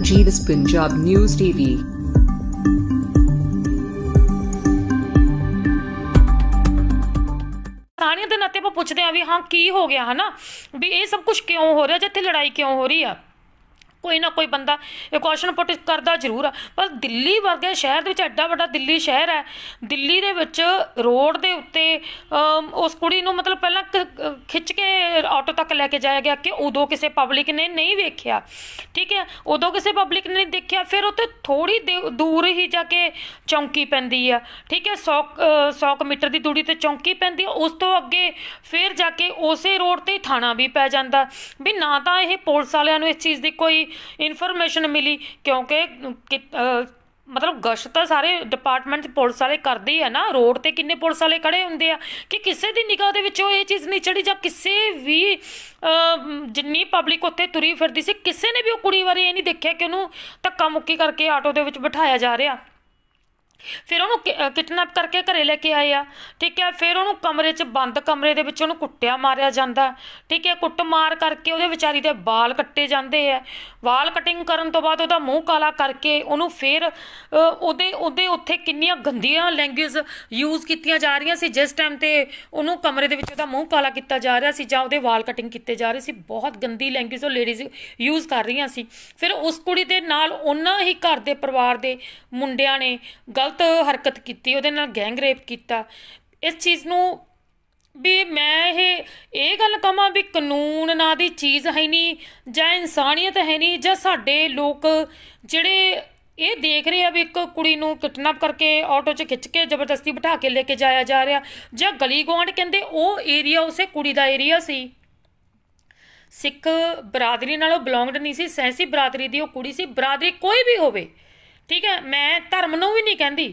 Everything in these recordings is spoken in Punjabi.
Jeeves Punjab News TV। ਕਹਾਣੀਆਂ ਦੇ ਨਾਤੇ ਆਪਾਂ ਪੁੱਛਦੇ ਹਾਂ ਵੀ ਹਾਂ ਕੀ ਹੋ ਗਿਆ ਹੈ ਨਾ, ਵੀ ਇਹ ਸਭ ਕੁਝ ਕਿਉਂ ਹੋ ਰਿਹਾ, ਜਿੱਥੇ ਲੜਾਈ ਕਿਉਂ ਹੋ ਰਹੀ ਆ। कोई ना कोई बंदा ये क्वेश्चन पुट करता जरूर आ। पर दिल्ली वर्गे शहर दे विच एड्डा वड्डा दिल्ली शहर है, दिल्ली दे विच रोड दे उत्ते उस कुड़ी नूं मतलब पहलां खिच के ऑटो तक लैके जाया गया कि उदों किसी पब्लिक ने नहीं वेख्या, ठीक है, उदों किसी पब्लिक ने नहीं देखा। फिर उत्ते थोड़ी दूर ही जाके चौंकी पैंदी है, ठीक है, 100 मीटर की दूरी ते चौंकी पैंदी है। उस तो अगे फिर जाके उस रोड ते थाना भी पै जांदा भी ना। तां इह पुलिस वालियां नूं इस चीज़ की कोई इन्फॉर्मेशन मिली, क्योंकि मतलब गश्त तो सारे डिपार्टमेंट पुलिस वाले करते ही है ना। रोड ते किन्ने पुलिस वाले खड़े होंदे आ कि किसी की निगाह दे विचों ये चीज़ नहीं चढ़ी, जां किसी भी जिन्नी पब्लिक उत्ते तुरी फिरदी सी किसी ने भी वो कुड़ी बारे ये नहीं देखा कि उन्होंने धक्का मुक्की करके आटो दे विच बिठाया जा रहा। फिर उन्होंने किडनैप करके घरे लेके आए आ, ठीक है। फिर उन्होंने कमरे च बंद कमरे दे विच उन्होंने कुट्टिया मारिया जांदा, ठीक है। कुट मार करके उहदे विचारी दे बाल कट्टे जांदे है। वाल कटिंग करन तो बाद उहदा मूँह काला करके उन्होंने फिर उहदे उत्थे किन्नियां गंदियां लैंग्वेज यूज़ कीतियां जा रही सी। जिस टाइम ते उन्होंने कमरे दे विच उहदा मूँह काला किया जा रहा सी जां उहदे वाल कटिंग किए जा रहे सी, बहुत गंदी लैंग्वेज वो लेडीज़ यूज़ कर रही सी। फिर उस कुड़ी दे नाल उन्हां ही घर दे परिवार दे मुंडियां ने गलत हरकत की, उहदे नाल गैंग रेप किया। इस चीज़ नूं भी मैं ये गल कहां भी कानून ना दी चीज़ है नहीं, जां इंसानियत है नहीं, जां साडे लोग जिहड़े ये देख रहे हैं भी एक कुड़ी नूं किडनैप करके ऑटो च खिच के जबरदस्ती बिठा के लेके जाया जा रहा, जां गली गुआंढ कहंदे वो एरिया उसे कुड़ी दा एरिया सी। सिख बरादरी नाल बिलोंगड नहीं सी, सैंसी बरादरी दी वो कुड़ी सी। बरादरी कोई भी होवे, ठीक है, मैं धर्म नूं भी नहीं कहती,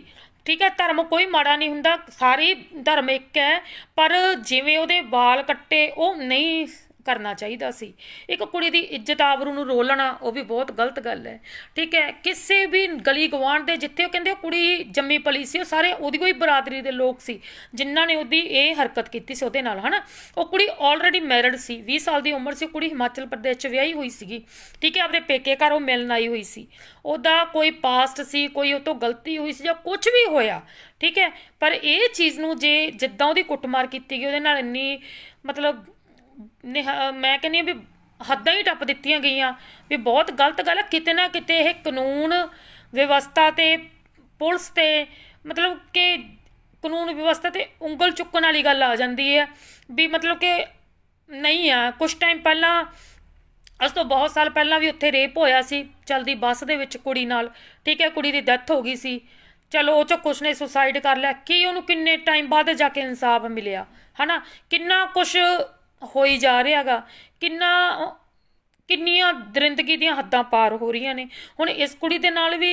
ठीक है, धर्म कोई माड़ा नहीं हुंदा, सारी धर्म एक है। पर जिवें उहदे बाल कट्टे वो नहीं करना चाहिए सी। एक कुड़ी दी इज्जत आबरू नूं रोलना वो भी बहुत गलत गल है, ठीक है। किसी भी गली गवांढ दे जिथे कहंदे कुड़ी जम्मी पली सी, सारे उहदी कोई बरादरी दे लोग सी जिन्हां ने उहदी ये हरकत कीती सी उहदे नाल, है ना। वो कुड़ी ऑलरेडी मैरिड सी, 20 साल की उम्र सी। कुड़ी हिमाचल प्रदेश च विआही हुई सी, ठीक है, अपने पेके घर वो मिलन आई हुई सी। उहदा कोई पास्ट सी, कोई उह तों गलती हुई सी जां कुछ भी होया, ठीक है। पर ये चीज़ नूं जे जिद्दां उहदी कुੱਟਮਾਰ कीती गई उहदे नाल इन्नी मतलब मैं कहनी भी हद्दां ही टप दित्तियां गईयां भी बहुत गलत गल है। किते ना किते यह कानून व्यवस्था ते पुलिस ते मतलब कि कानून व्यवस्था ते उंगल चुकन वाली गल आ जाती है भी मतलब कि नहीं आ। कुछ टाइम पहला अस तो बहुत साल पहला भी उत्थे रेप होया सी चलदी बस दे विच कुड़ी नाल, ठीक है, कुड़ी दी डैथ हो गई सी। चलो वो चो कुछ ने सुसाइड कर लिया कि उन्होंने किन्ने टाइम बाद जाके इंसाफ मिलिया, है ना। किन्ना कुछ होई जा रहा गा, किन्नियां दरिंदगी दियां हद्दां पार हो रही ने। हुण इस कुड़ी दे नाल भी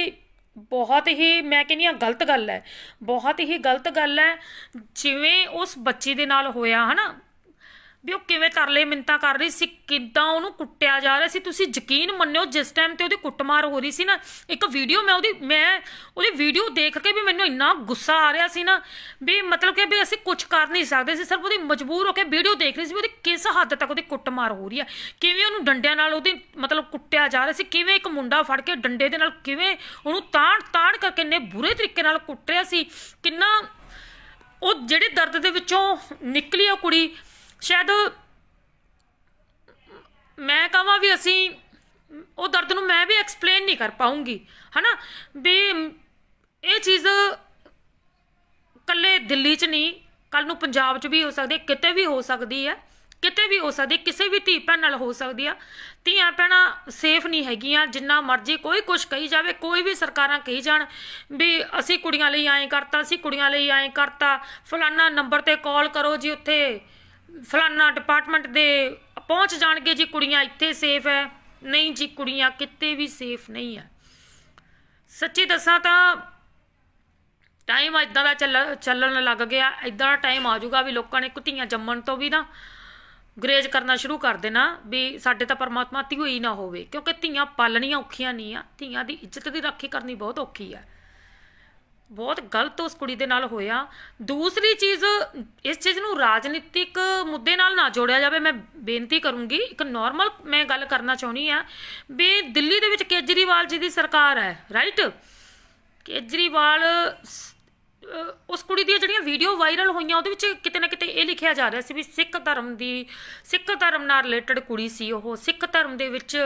बहुत ही मैं कहनी गलत गल है, बहुत ही गलत गल है। जिवें उस बच्ची दे नाल होया, है ना, भी वो किवें तरले मिन्नतां कर रही सी, किद्दां उहनूं कुੱਟਿਆ जा रहा सी। तुसीं यकीन मन्निओ जिस टाइम ते उहदी कुੱਟਮਾਰ हो रही सी ना, एक वीडियो मैं उहदी वीडियो देख के भी मैनूं इन्ना गुस्सा आ रहा सी ना भी मतलब कि भी असीं कुछ कर नहीं सकते सी, सिर्फ उहदी मजबूर होकर वीडियो देख रही सी भी उहदी किस हद तक उहदी कुੱਟਮਾਰ हो रही है, किवें उहनूं डंडिਆਂ नाल उहदी मतलब कुੱਟਿਆ जा रहा सी, किवें एक मुंडा फड़ के डंडे दे नाल किवें उहनूं ताड़ करके इन्ने बुरे तरीके नाल कुੱਟ रिहा सी। किन्ना वो जिहड़े दर्द दे विचों निकली आ कुड़ी, शायद मैं कहां भी असी वो दर्द नूं मैं भी एक्सप्लेन नहीं कर पाऊँगी, है ना। भी ये चीज़ कल्ले दिल्ली च नहीं, कल नूं पंजाब च भी हो सकदी, किते भी हो सकती है, किते भी हो सकती, किसी भी धी भैन नाल हो सकती है। धीआं भैणां सेफ नहीं हैगियां, जिन्ना मर्जी कोई कुछ कही जाए, कोई भी सरकारां कही जाण भी असी कुड़ियां लई ऐं करता, असी कुड़ियां लई ऐं करता, फलाना नंबर ते कॉल करो जी, उत्थे फलाना डिपार्टमेंट दे पहुँच जाणगे जी, कुड़ियां इत्थे सेफ है। नहीं जी, कुड़ियां किते भी सेफ नहीं है। सच्ची दसां तां टाइम इदां दा चलन लग गया, इदां दा टाइम आ जाऊगा भी लोगों ने धीआं जम्मण तो भी ना गुरेज करना शुरू कर देना भी साडे तां परमात्मा धी ही ना होवे, क्योंकि धीआं पालनियां औखियां नहीं आ, धीआं दी इज्जत दी राखी करनी बहुत औखी है। ਬਹੁਤ ਗਲਤ ਉਸ ਕੁੜੀ ਦੇ ਨਾਲ ਹੋਇਆ। ਦੂਸਰੀ ਚੀਜ਼, ਇਸ ਚੀਜ਼ ਨੂੰ ਰਾਜਨੀਤਿਕ ਮੁੱਦੇ ਨਾਲ ਨਾ ਜੋੜਿਆ ਜਾਵੇ। ਮੈਂ ਬੇਨਤੀ ਕਰੂੰਗੀ, ਇੱਕ ਨਾਰਮਲ ਮੈਂ ਗੱਲ ਕਰਨਾ ਚਾਹੁੰਦੀ ਹਾਂ ਵੀ ਦਿੱਲੀ ਦੇ ਵਿੱਚ ਕੇਜਰੀਵਾਲ ਜੀ ਦੀ ਸਰਕਾਰ ਹੈ, ਰਾਈਟ। ਕੇਜਰੀਵਾਲ ਉਸ ਕੁੜੀ ਦੀਆਂ ਜਿਹੜੀਆਂ ਵੀਡੀਓ ਵਾਇਰਲ ਹੋਈਆਂ ਉਹਦੇ ਵਿੱਚ ਕਿਤੇ ਨਾ ਕਿਤੇ ਇਹ ਲਿਖਿਆ ਜਾ ਰਿਹਾ ਸੀ ਵੀ ਸਿੱਖ ਧਰਮ ਨਾਲ ਰਿਲੇਟਡ ਕੁੜੀ ਸੀ ਉਹ, ਸਿੱਖ ਧਰਮ ਦੇ ਵਿੱਚ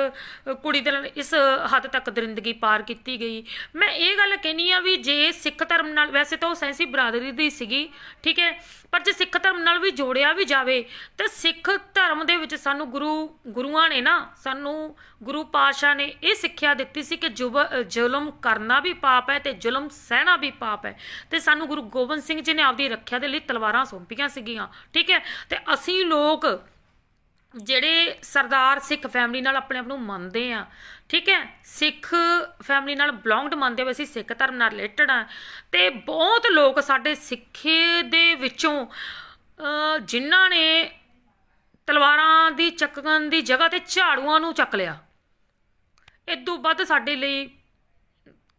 ਕੁੜੀ ਦੇ ਨਾਲ ਇਸ ਹੱਦ ਤੱਕ ਦਰਿੰਦਗੀ ਪਾਰ ਕੀਤੀ ਗਈ। ਮੈਂ ਇਹ ਗੱਲ ਕਹਿੰਦੀ ਆ ਵੀ ਜੇ ਸਿੱਖ ਧਰਮ ਨਾਲ, ਵੈਸੇ ਤਾਂ ਉਹ ਸੈਂਸੀ ਬਰਾਦਰੀ ਦੀ ਸੀਗੀ, ਠੀਕ ਹੈ, ਪਰ ਜੇ ਸਿੱਖ ਧਰਮ ਨਾਲ ਵੀ ਜੋੜਿਆ ਵੀ ਜਾਵੇ ਤਾਂ ਸਿੱਖ ਧਰਮ ਦੇ ਵਿੱਚ ਸਾਨੂੰ ਗੁਰੂਆਂ ਨੇ ਨਾ, ਸਾਨੂੰ ਗੁਰੂ ਪਾਤਸ਼ਾਹ ਨੇ ਇਹ ਸਿੱਖਿਆ ਦਿੱਤੀ ਸੀ ਕਿ ਜ਼ੁਲਮ ਕਰਨਾ ਵੀ ਪਾਪ ਹੈ ਤੇ ਜ਼ੁਲਮ ਸਹਿਣਾ ਵੀ ਪਾਪ ਹੈ। ਤੇ ਸਾਨੂੰ ਗੁਰੂ ਗੋਬਿੰਦ ਸਿੰਘ ਜੀ ਨੇ ਆਪਦੀ ਰੱਖਿਆ ਦੇ ਲਈ ਤਲਵਾਰਾਂ ਸੌਂਪੀਆਂ ਸੀਗੀਆਂ, ਠੀਕ ਹੈ। ਤੇ ਅਸੀਂ ਲੋਕ ਜਿਹੜੇ ਸਰਦਾਰ ਸਿੱਖ ਫੈਮਿਲੀ ਨਾਲ ਆਪਣੇ ਆਪ ਨੂੰ ਮੰਨਦੇ ਆ, ਠੀਕ ਹੈ, ਸਿੱਖ ਫੈਮਿਲੀ ਨਾਲ ਬਿਲੋਂਗਡ ਮੰਨਦੇ ਹੋਏ ਅਸੀਂ ਸਿੱਖ ਧਰਮ ਨਾਲ ਰਿਲੇਟਡ ਆ। ਤੇ ਬਹੁਤ ਲੋਕ ਸਾਡੇ ਸਿੱਖੇ ਦੇ ਵਿੱਚੋਂ ਜਿਨ੍ਹਾਂ ਨੇ ਤਲਵਾਰਾਂ ਦੀ ਚੱਕਣ ਦੀ ਜਗ੍ਹਾ ਤੇ ਝਾੜੂਆਂ ਨੂੰ ਚੱਕ ਲਿਆ। ਇਦੋਂ ਵੱਧ ਸਾਡੇ ਲਈ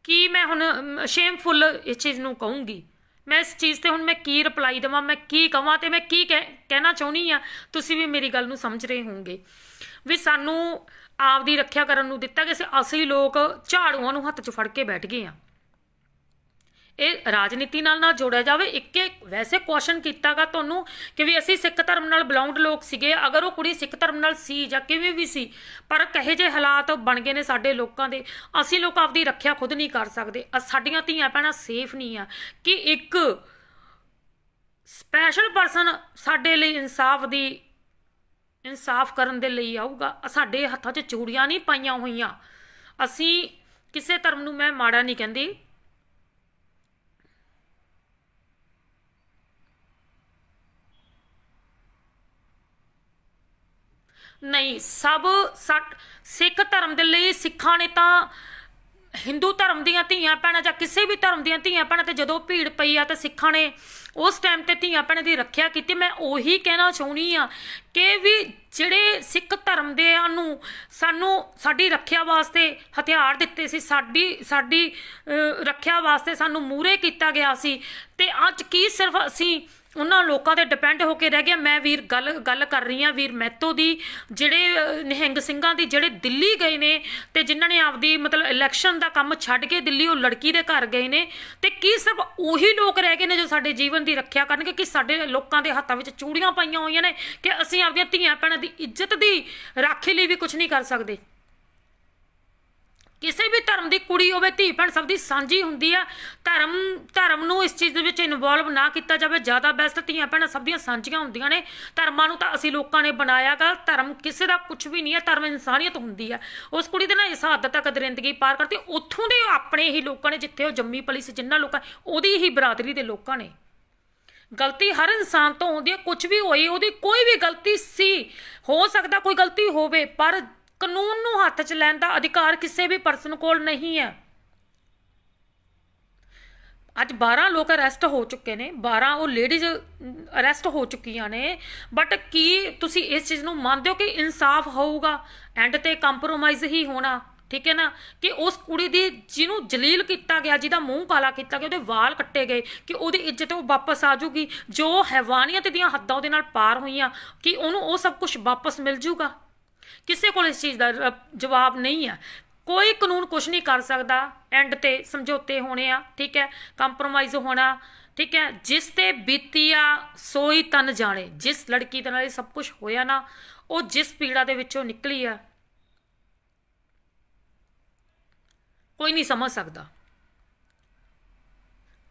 ਕੀ ਮੈਂ ਹੁਣ ਸ਼ੇਮਫੁੱਲ ਇਸ ਚੀਜ਼ ਨੂੰ ਕਹੂੰਗੀ। ਮੈਂ ਇਸ ਚੀਜ਼ ਤੇ ਹੁਣ ਮੈਂ ਕੀ ਰਿਪਲਾਈ ਦੇਵਾਂ, ਮੈਂ ਕੀ ਕਹਾਂ ਤੇ ਮੈਂ ਕੀ ਕਹਿਣਾ ਚਾਹੁੰਦੀ ਆ। ਤੁਸੀਂ ਵੀ ਮੇਰੀ ਗੱਲ ਨੂੰ ਸਮਝ ਰਹੇ ਹੋਵੋਗੇ ਵੀ ਸਾਨੂੰ ਆਪਦੀ ਰੱਖਿਆ ਕਰਨ ਨੂੰ ਦਿੱਤਾ ਕਿ ਅਸੀਂ ਲੋਕ ਝਾੜੂਆਂ ਨੂੰ ਹੱਥ 'ਚ ਫੜ ਕੇ ਬੈਠ ਗਏ ਆ। ਇਹ ਰਾਜਨੀਤੀ ਨਾਲ ਨਾ ਜੋੜਿਆ ਜਾਵੇ। ਇੱਕ ਵੈਸੇ ਕੁਐਸਚਨ ਕੀਤਾਗਾ ਤੁਹਾਨੂੰ ਕਿ ਵੀ ਅਸੀਂ ਸਿੱਖ ਧਰਮ ਨਾਲ ਬਿਲੋਂਗਡ ਲੋਕ ਸੀਗੇ, ਅਗਰ ਉਹ ਕੁੜੀ ਸਿੱਖ ਧਰਮ ਨਾਲ ਸੀ ਜਾਂ ਕਿਵੇਂ ਵੀ ਸੀ, ਪਰ ਕਹੇ ਜਿਹੇ ਹਾਲਾਤ ਬਣ ਗਏ ਨੇ ਸਾਡੇ ਲੋਕਾਂ ਦੇ, ਅਸੀਂ ਲੋਕ ਆਪਦੀ ਰੱਖਿਆ ਖੁਦ ਨਹੀਂ ਕਰ ਸਕਦੇ। ਸਾਡੀਆਂ ਧੀਆਂ ਭੈਣਾਂ ਸੇਫ ਨਹੀਂ ਆ ਕਿ ਇੱਕ ਸਪੈਸ਼ਲ ਪਰਸਨ ਸਾਡੇ ਲਈ ਇਨਸਾਫ ਕਰਨ ਦੇ ਲਈ ਆਊਗਾ। ਸਾਡੇ ਹੱਥਾਂ 'ਚ ਚੂੜੀਆਂ ਨਹੀਂ ਪਾਈਆਂ ਹੋਈਆਂ। ਅਸੀਂ ਕਿਸੇ ਧਰਮ ਨੂੰ ਮੈਂ ਮਾੜਾ ਨਹੀਂ ਕਹਿੰਦੀ, ਨਹੀਂ, ਸਭ ਸਿੱਖ ਧਰਮ ਦੇ ਲਈ ਸਿੱਖਾਂ ਨੇ ਤਾਂ ਹਿੰਦੂ ਧਰਮ ਦੀਆਂ ਧੀਆਂ ਭੈਣਾਂ ਜਾਂ ਕਿਸੇ ਵੀ ਧਰਮ ਦੀਆਂ ਧੀਆਂ ਭੈਣਾਂ ਤੇ ਜਦੋਂ ਭੀੜ ਪਈ ਆ ਤਾਂ ਸਿੱਖਾਂ ਨੇ ਉਸ ਟਾਈਮ ਤੇ ਧੀਆਂ ਭੈਣਾਂ ਦੀ ਰੱਖਿਆ ਕੀਤੀ। ਮੈਂ ਉਹੀ ਕਹਿਣਾ ਚਾਹੁੰਦੀ ਆ ਕਿ ਵੀ ਜਿਹੜੇ ਸਿੱਖ ਧਰਮ ਦੇ ਨੂੰ ਸਾਨੂੰ ਸਾਡੀ ਰੱਖਿਆ ਵਾਸਤੇ ਹਥਿਆਰ ਦਿੱਤੇ ਸੀ, ਸਾਡੀ ਰੱਖਿਆ ਵਾਸਤੇ ਸਾਨੂੰ ਮੂਹਰੇ ਕੀਤਾ ਗਿਆ ਸੀ, ਤੇ ਅੱਜ ਕੀ ਸਿਰਫ ਅਸੀਂ ਉਹਨਾਂ ਲੋਕਾਂ ਤੇ ਡਿਪੈਂਡ ਹੋ ਕੇ ਰਹਿ ਗਿਆ। ਮੈਂ ਵੀਰ ਗੱਲ ਕਰ ਰਹੀ ਹਾਂ ਵੀਰ ਮਹਿਤੋ ਦੀ, ਜਿਹੜੇ ਨਿਹੰਗ ਸਿੰਘਾਂ ਦੀ, ਜਿਹੜੇ ਦਿੱਲੀ ਗਏ ਨੇ ਤੇ ਜਿਨ੍ਹਾਂ ਨੇ ਆਪਦੀ ਮਤਲਬ ਇਲੈਕਸ਼ਨ ਦਾ ਕੰਮ ਛੱਡ ਕੇ ਦਿੱਲੀ ਉਹ ਲੜਕੀ ਦੇ ਘਰ ਗਏ ਨੇ। ਤੇ ਕੀ ਸਿਰਫ ਉਹੀ ਲੋਕ ਰਹਿ ਗਏ ਨੇ ਜੋ ਸਾਡੇ ਜੀਵਨ ਦੀ ਰੱਖਿਆ ਕਰਨਗੇ? ਕਿ ਸਾਡੇ ਲੋਕਾਂ ਦੇ ਹੱਥਾਂ ਵਿੱਚ ਚੂੜੀਆਂ ਪਾਈਆਂ ਹੋਈਆਂ ਨੇ ਕਿ ਅਸੀਂ ਆਪਦੀਆਂ ਧੀਆਂ ਭੈਣਾਂ ਦੀ ਇੱਜ਼ਤ ਦੀ ਰਾਖੀ ਲਈ ਵੀ ਕੁਝ ਨਹੀਂ ਕਰ ਸਕਦੇ? ਕਿਸੇ ਵੀ ਧਰਮ ਦੀ ਕੁੜੀ ਹੋਵੇ, ਧੀ ਭੈਣ ਸਭ ਦੀ ਸਾਂਝੀ ਹੁੰਦੀ ਆ। ਧਰਮ ਨੂੰ ਇਸ ਚੀਜ਼ ਦੇ ਵਿੱਚ ਇਨਵੋਲਵ ਨਾ ਕੀਤਾ ਜਾਵੇ, ਜ਼ਿਆਦਾ ਬੈਸਟ। ਧੀਆਂ ਭੈਣਾਂ ਸਭ ਦੀਆਂ ਸਾਂਝੀਆਂ ਹੁੰਦੀਆਂ ਨੇ। ਧਰਮਾਂ ਨੂੰ ਤਾਂ ਅਸੀਂ ਲੋਕਾਂ ਨੇ ਬਣਾਇਆ ਗਾ, ਧਰਮ ਕਿਸੇ ਦਾ ਕੁਝ ਵੀ ਨਹੀਂ ਹੈ, ਧਰਮ ਇਨਸਾਨੀਅਤ ਹੁੰਦੀ ਆ। ਉਸ ਕੁੜੀ ਦੇ ਨਾਲ ਇਸ ਹੱਦ ਤੱਕ ਦਰਿੰਦਗੀ ਪਾਰ ਕਰਤੀ। ਉੱਥੋਂ ਦੇ ਆਪਣੇ ਹੀ ਲੋਕਾਂ ਨੇ, ਜਿੱਥੇ ਉਹ ਜੰਮੀ ਪਲੀ ਸੀ, ਜਿਨ੍ਹਾਂ ਲੋਕਾਂ, ਉਹਦੀ ਹੀ ਬਰਾਦਰੀ ਦੇ ਲੋਕਾਂ ਨੇ। ਗਲਤੀ ਹਰ ਇਨਸਾਨ ਤੋਂ ਹੁੰਦੀ ਹੈ, ਕੁਝ ਵੀ ਹੋਈ, ਉਹਦੀ ਕੋਈ ਵੀ ਗਲਤੀ ਸੀ, ਹੋ ਸਕਦਾ ਕੋਈ ਗਲਤੀ ਹੋਵੇ, ਪਰ ਕਾਨੂੰਨ ਨੂੰ ਹੱਥ 'ਚ ਲੈਣ ਦਾ ਅਧਿਕਾਰ ਕਿਸੇ ਵੀ ਪਰਸਨ ਕੋਲ ਨਹੀਂ ਹੈ। ਅੱਜ 12 ਲੋਕ ਅਰੈਸਟ ਹੋ ਚੁੱਕੇ ਨੇ, 12 ਉਹ ਲੇਡੀਜ਼ ਅਰੈਸਟ ਹੋ ਚੁੱਕੀਆਂ ਨੇ। ਬਟ ਕੀ ਤੁਸੀਂ ਇਸ ਚੀਜ਼ ਨੂੰ ਮੰਨਦੇ ਹੋ ਕਿ ਇਨਸਾਫ ਹੋਊਗਾ? ਐਂਡ ਤੇ ਕੰਪਰੋਮਾਈਜ਼ ਹੀ ਹੋਣਾ, ਠੀਕ ਹੈ ਨਾ? ਕਿ ਉਸ ਕੁੜੀ ਦੀ ਜਿਹਨੂੰ ਜਲੀਲ ਕੀਤਾ ਗਿਆ, ਜਿਹਦਾ ਮੂੰਹ ਕਾਲਾ ਕੀਤਾ ਗਿਆ, ਉਹਦੇ ਵਾਲ ਕੱਟੇ ਗਏ, ਕਿ ਉਹਦੀ ਇੱਜ਼ਤ ਉਹ ਵਾਪਸ ਆ ਜੂਗੀ? ਜੋ ਹੈਵਾਨੀਅਤ ਦੀਆਂ ਹੱਦਾਂ ਉਹਦੇ ਨਾਲ ਪਾਰ ਹੋਈਆਂ, ਕਿ ਉਹਨੂੰ ਉਹ ਸਭ ਕੁਝ ਵਾਪਸ ਮਿਲ ਜੂਗਾ? ਕਿਸੇ ਕੋਲ ਇਸ ਚੀਜ਼ ਦਾ ਜਵਾਬ ਨਹੀਂ ਆ। ਕੋਈ ਕਾਨੂੰਨ ਕੁਝ ਨਹੀਂ ਕਰ ਸਕਦਾ। ਐਂਡ ਤੇ ਸਮਝੌਤੇ ਹੋਣੇ ਆ, ਠੀਕ ਹੈ, ਕੰਪਰੋਮਾਈਜ਼ ਹੋਣਾ, ਠੀਕ ਹੈ। ਜਿਸ ਤੇ ਬੀਤੀ ਆ ਸੋਈ ਤਨ ਜਾਣੇ। ਜਿਸ ਲੜਕੀ ਦੇ ਨਾਲ ਇਹ ਸਭ ਕੁਝ ਹੋਇਆ ਨਾ, ਉਹ ਜਿਸ ਪੀੜਾ ਦੇ ਵਿੱਚੋਂ ਨਿਕਲੀ ਆ, ਕੋਈ ਨਹੀਂ ਸਮਝ ਸਕਦਾ।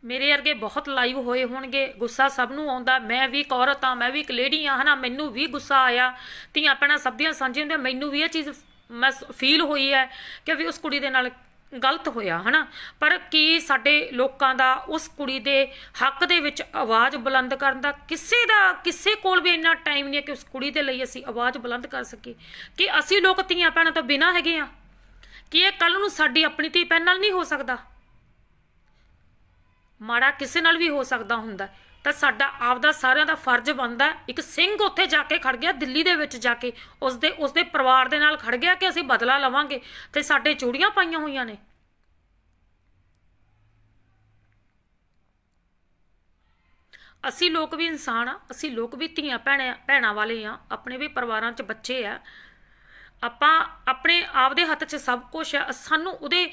ਮੇਰੇ ਵਰਗੇ ਬਹੁਤ ਲਾਈਵ ਹੋਏ ਹੋਣਗੇ, ਗੁੱਸਾ ਸਭ ਨੂੰ ਆਉਂਦਾ। ਮੈਂ ਵੀ ਇੱਕ ਔਰਤ ਹਾਂ, ਮੈਂ ਵੀ ਇੱਕ ਲੇਡੀ ਹਾਂ, ਹੈ ਨਾ? ਮੈਨੂੰ ਵੀ ਗੁੱਸਾ ਆਇਆ। ਧੀਆਂ ਭੈਣਾਂ ਸਭ ਦੀਆਂ ਸਾਂਝੀਆਂ ਹੁੰਦੀਆਂ। ਮੈਨੂੰ ਵੀ ਇਹ ਚੀਜ਼ ਮੈਂ ਫੀਲ ਹੋਈ ਹੈ ਕਿ ਵੀ ਉਸ ਕੁੜੀ ਦੇ ਨਾਲ ਗਲਤ ਹੋਇਆ, ਹੈ ਨਾ? ਪਰ ਕੀ ਸਾਡੇ ਲੋਕਾਂ ਦਾ ਉਸ ਕੁੜੀ ਦੇ ਹੱਕ ਦੇ ਵਿੱਚ ਆਵਾਜ਼ ਬੁਲੰਦ ਕਰਨ ਦਾ ਕਿਸੇ ਕੋਲ ਵੀ ਇੰਨਾ ਟਾਈਮ ਨਹੀਂ ਹੈ ਕਿ ਉਸ ਕੁੜੀ ਦੇ ਲਈ ਅਸੀਂ ਆਵਾਜ਼ ਬੁਲੰਦ ਕਰ ਸਕੀਏ? ਕਿ ਅਸੀਂ ਲੋਕ ਧੀਆਂ ਭੈਣਾਂ ਤੋਂ ਬਿਨਾਂ ਹੈਗੇ ਹਾਂ? ਕਿ ਇਹ ਕੱਲ੍ਹ ਨੂੰ ਸਾਡੀ ਆਪਣੀ ਧੀ ਭੈਣ ਨਾਲ ਨਹੀਂ ਹੋ ਸਕਦਾ? ਮਾੜਾ ਕਿਸੇ ਨਾਲ ਵੀ ਹੋ ਸਕਦਾ ਹੁੰਦਾ, ਤਾਂ ਸਾਡਾ ਆਪਦਾ ਸਾਰਿਆਂ ਦਾ ਫਰਜ਼ ਬਣਦਾ। ਇੱਕ ਸਿੰਘ ਉੱਥੇ ਜਾ ਕੇ ਖੜ ਗਿਆ, ਦਿੱਲੀ ਦੇ ਵਿੱਚ ਜਾ ਕੇ ਉਸਦੇ ਪਰਿਵਾਰ ਦੇ ਨਾਲ ਖੜ ਗਿਆ ਕਿ ਅਸੀਂ ਬਦਲਾ ਲਵਾਂਗੇ, ਤੇ ਸਾਡੇ ਚੂੜੀਆਂ ਪਾਈਆਂ ਹੋਈਆਂ ਨੇ। ਅਸੀਂ ਲੋਕ ਵੀ ਇਨਸਾਨ ਆ, ਅਸੀਂ ਲੋਕ ਵੀ ਧੀਆਂ ਭੈਣਾਂ ਵਾਲੇ ਆ, ਆਪਣੇ ਵੀ ਪਰਿਵਾਰਾਂ 'ਚ ਬੱਚੇ ਆ, ਆਪਾਂ ਆਪਣੇ ਆਪ ਦੇ ਹੱਥ 'ਚ ਸਭ ਕੁਝ ਆ। ਸਾਨੂੰ ਉਹਦੇ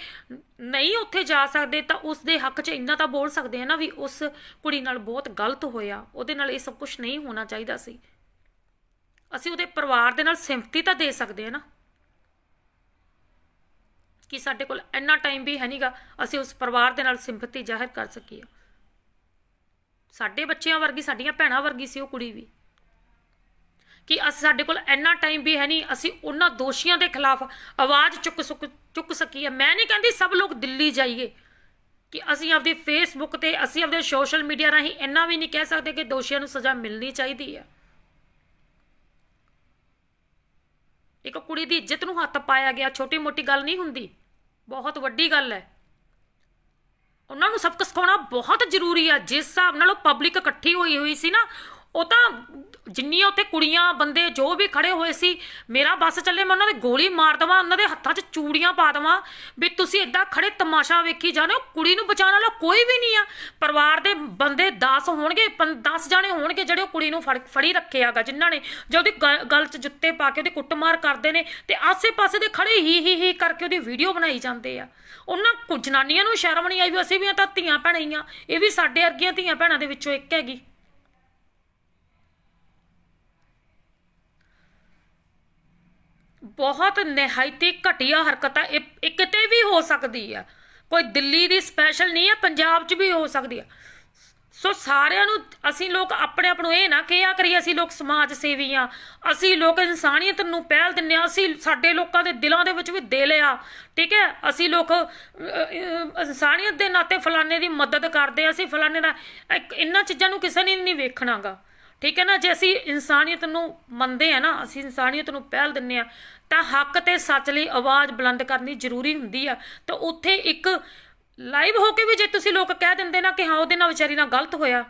ਨਹੀਂ ਉੱਥੇ ਜਾ ਸਕਦੇ ਤਾਂ ਉਸ ਦੇ ਹੱਕ 'ਚ ਇੰਨਾ ਤਾਂ ਬੋਲ ਸਕਦੇ ਆ ਨਾ ਵੀ ਉਸ ਕੁੜੀ ਨਾਲ ਬਹੁਤ ਗਲਤ ਹੋਇਆ, ਉਹਦੇ ਨਾਲ ਇਹ ਸਭ ਕੁਝ ਨਹੀਂ ਹੋਣਾ ਚਾਹੀਦਾ ਸੀ। ਅਸੀਂ ਉਹਦੇ ਪਰਿਵਾਰ ਦੇ ਨਾਲ ਸਿੰਪਥੀ ਤਾਂ ਦੇ ਸਕਦੇ ਆ ਨਾ, ਕਿ ਸਾਡੇ ਕੋਲ ਇੰਨਾ ਟਾਈਮ ਵੀ ਹੈ ਨਹੀਂਗਾ ਅਸੀਂ ਉਸ ਪਰਿਵਾਰ ਦੇ ਨਾਲ ਸਿੰਪਥੀ ਜ਼ਾਹਿਰ ਕਰ ਸਕੀਏ। ਸਾਡੇ ਬੱਚਿਆਂ ਵਰਗੀ, ਸਾਡੀਆਂ ਭੈਣਾਂ ਵਰਗੀ ਸੀ ਉਹ ਕੁੜੀ ਵੀ, ਕਿ ਸਾਡੇ ਕੋਲ ਇੰਨਾ ਟਾਈਮ ਵੀ ਹੈ ਨਹੀਂ ਅਸੀਂ ਉਹਨਾਂ ਦੋਸ਼ੀਆਂ ਦੇ ਖਿਲਾਫ ਆਵਾਜ਼ ਚੁੱਕ ਸਕੀਏ। ਮੈਂ ਨਹੀਂ ਕਹਿੰਦੀ ਸਭ ਲੋਕ ਦਿੱਲੀ ਜਾਈਏ, ਕਿ ਅਸੀਂ ਆਪਦੇ ਫੇਸਬੁੱਕ ਤੇ, ਅਸੀਂ ਆਪਦੇ ਸੋਸ਼ਲ ਮੀਡੀਆ ਰਾਹੀਂ ਇੰਨਾ ਵੀ ਨਹੀਂ ਕਹਿ ਸਕਦੇ ਕਿ ਦੋਸ਼ੀਆਂ ਨੂੰ ਸਜ਼ਾ ਮਿਲਣੀ ਚਾਹੀਦੀ ਹੈ। ਇੱਕ ਕੁੜੀ ਦੀ ਇੱਜ਼ਤ ਨੂੰ ਹੱਥ ਪਾਇਆ ਗਿਆ, ਛੋਟੀ ਮੋਟੀ ਗੱਲ ਨਹੀਂ ਹੁੰਦੀ, ਬਹੁਤ ਵੱਡੀ ਗੱਲ ਹੈ। ਉਹਨਾਂ ਨੂੰ ਸਬਕ ਸਿਖਾਉਣਾ ਬਹੁਤ ਜ਼ਰੂਰੀ ਆ। ਜਿਸ ਹਿਸਾਬ ਨਾਲ ਉਹ ਪਬਲਿਕ ਇਕੱਠੀ ਹੋਈ ਸੀ ਨਾ, ਉਹ ਤਾਂ ਜਿੰਨੀਆਂ ਉੱਥੇ ਕੁੜੀਆਂ ਬੰਦੇ ਜੋ ਵੀ ਖੜੇ ਹੋਏ ਸੀ, ਮੇਰਾ ਬੱਸ ਚੱਲੇ ਮੈਂ ਉਹਨਾਂ ਦੇ ਗੋਲੀ ਮਾਰ ਦੇਵਾਂ, ਉਹਨਾਂ ਦੇ ਹੱਥਾਂ 'ਚ ਚੂੜੀਆਂ ਪਾ ਦੇਵਾਂ ਵੀ ਤੁਸੀਂ ਏਦਾਂ ਖੜੇ ਤਮਾਸ਼ਾ ਵੇਖੀ ਜਾਣੇ ਹੋ। ਕੁੜੀ ਨੂੰ ਬਚਾਉਣ ਵਾਲਾ ਕੋਈ ਵੀ ਨਹੀਂ ਆ। ਪਰਿਵਾਰ ਦੇ ਬੰਦੇ 10 ਹੋਣਗੇ, 10 ਜਾਣੇ ਹੋਣਗੇ ਜਿਹੜੇ ਉਹ ਕੁੜੀ ਨੂੰ ਫੜੀ ਰੱਖਿਆ ਗਾ, ਜਿਨ੍ਹਾਂ ਨੇ ਜੇ ਉਹਦੀ ਗਲ 'ਚ ਜੁੱਤੇ ਪਾ ਕੇ ਉਹਦੀ ਕੁੱਟਮਾਰ ਕਰਦੇ ਨੇ ਤੇ ਆਸੇ-ਪਾਸੇ ਦੇ ਖੜੇ ਹੀ ਕਰਕੇ ਉਹਦੀ ਵੀਡੀਓ ਬਣਾਈ ਜਾਂਦੇ ਆ। ਉਹਨਾਂ ਜਨਾਨੀਆਂ ਨੂੰ ਸ਼ਰਮ ਨਹੀਂ ਆਈ ਵੀ ਅਸੀਂ ਵੀ ਤਾਂ ਧੀਆਂ ਭੈਣਾਂ ਹੀ ਆ, ਇਹ ਵੀ ਸਾਡੇ ਵਰਗੀਆਂ ਧੀਆਂ ਭੈਣਾਂ ਦੇ ਵਿੱਚੋਂ ਇੱਕ ਹੈਗੀ। ਬਹੁਤ ਨਿਹਾਇਤੀ ਘਟੀਆ ਹਰਕਤ ਆ ਇਹ ਕਿਤੇ ਵੀ ਹੋ ਸਕਦੀ ਆ, ਕੋਈ ਦਿੱਲੀ ਦੀ ਸਪੈਸ਼ਲ ਨਹੀਂ ਆ, ਪੰਜਾਬ 'ਚ ਵੀ ਹੋ ਸਕਦੀ ਆ। ਸੋ ਸਾਰਿਆਂ ਨੂੰ ਅਸੀਂ ਲੋਕ ਆਪਣੇ ਆਪ ਨੂੰ ਇਹ ਨਾ ਕਿਹਾ ਕਰੀਏ ਅਸੀਂ ਲੋਕ ਸਮਾਜ ਸੇਵੀ ਆ, ਅਸੀਂ ਲੋਕ ਇਨਸਾਨੀਅਤ ਨੂੰ ਪਹਿਲ ਦਿੰਦੇ ਆ, ਅਸੀਂ ਸਾਡੇ ਲੋਕਾਂ ਦੇ ਦਿਲਾਂ ਦੇ ਵਿੱਚ ਵੀ ਦਿਲ ਆ, ਠੀਕ ਹੈ। ਅਸੀਂ ਲੋਕ ਇਨਸਾਨੀਅਤ ਦੇ ਨਾਤੇ ਫਲਾਣੇ ਦੀ ਮਦਦ ਕਰਦੇ ਆ, ਅਸੀਂ ਫਲਾਣੇ ਦਾ, ਇਹਨਾਂ ਚੀਜ਼ਾਂ ਨੂੰ ਕਿਸੇ ਨੇ ਨਹੀਂ ਵੇਖਣਾਗਾ, ਠੀਕ ਹੈ ਨਾ। ਜੇ ਅਸੀਂ ਇਨਸਾਨੀਅਤ ਨੂੰ ਮੰਨਦੇ ਆ ਨਾ, ਅਸੀਂ ਇਨਸਾਨੀਅਤ ਨੂੰ ਪਹਿਲ ਦਿੰਦੇ ਆ, ਤਾਂ ਹੱਕ ਤੇ ਸੱਚ ਲਈ ਆਵਾਜ਼ ਬੁਲੰਦ ਕਰਨੀ ਜ਼ਰੂਰੀ ਹੁੰਦੀ ਆ। ਤਾਂ ਉੱਥੇ ਇੱਕ ਲਾਈਵ ਹੋ ਕੇ ਵੀ ਜੇ ਤੁਸੀਂ ਲੋਕ ਕਹਿ ਦਿੰਦੇ ਨਾ ਕਿ ਹਾਂ ਉਹਦੇ ਨਾਲ ਵਿਚਾਰੀ ਨਾਲ ਗਲਤ ਹੋਇਆ,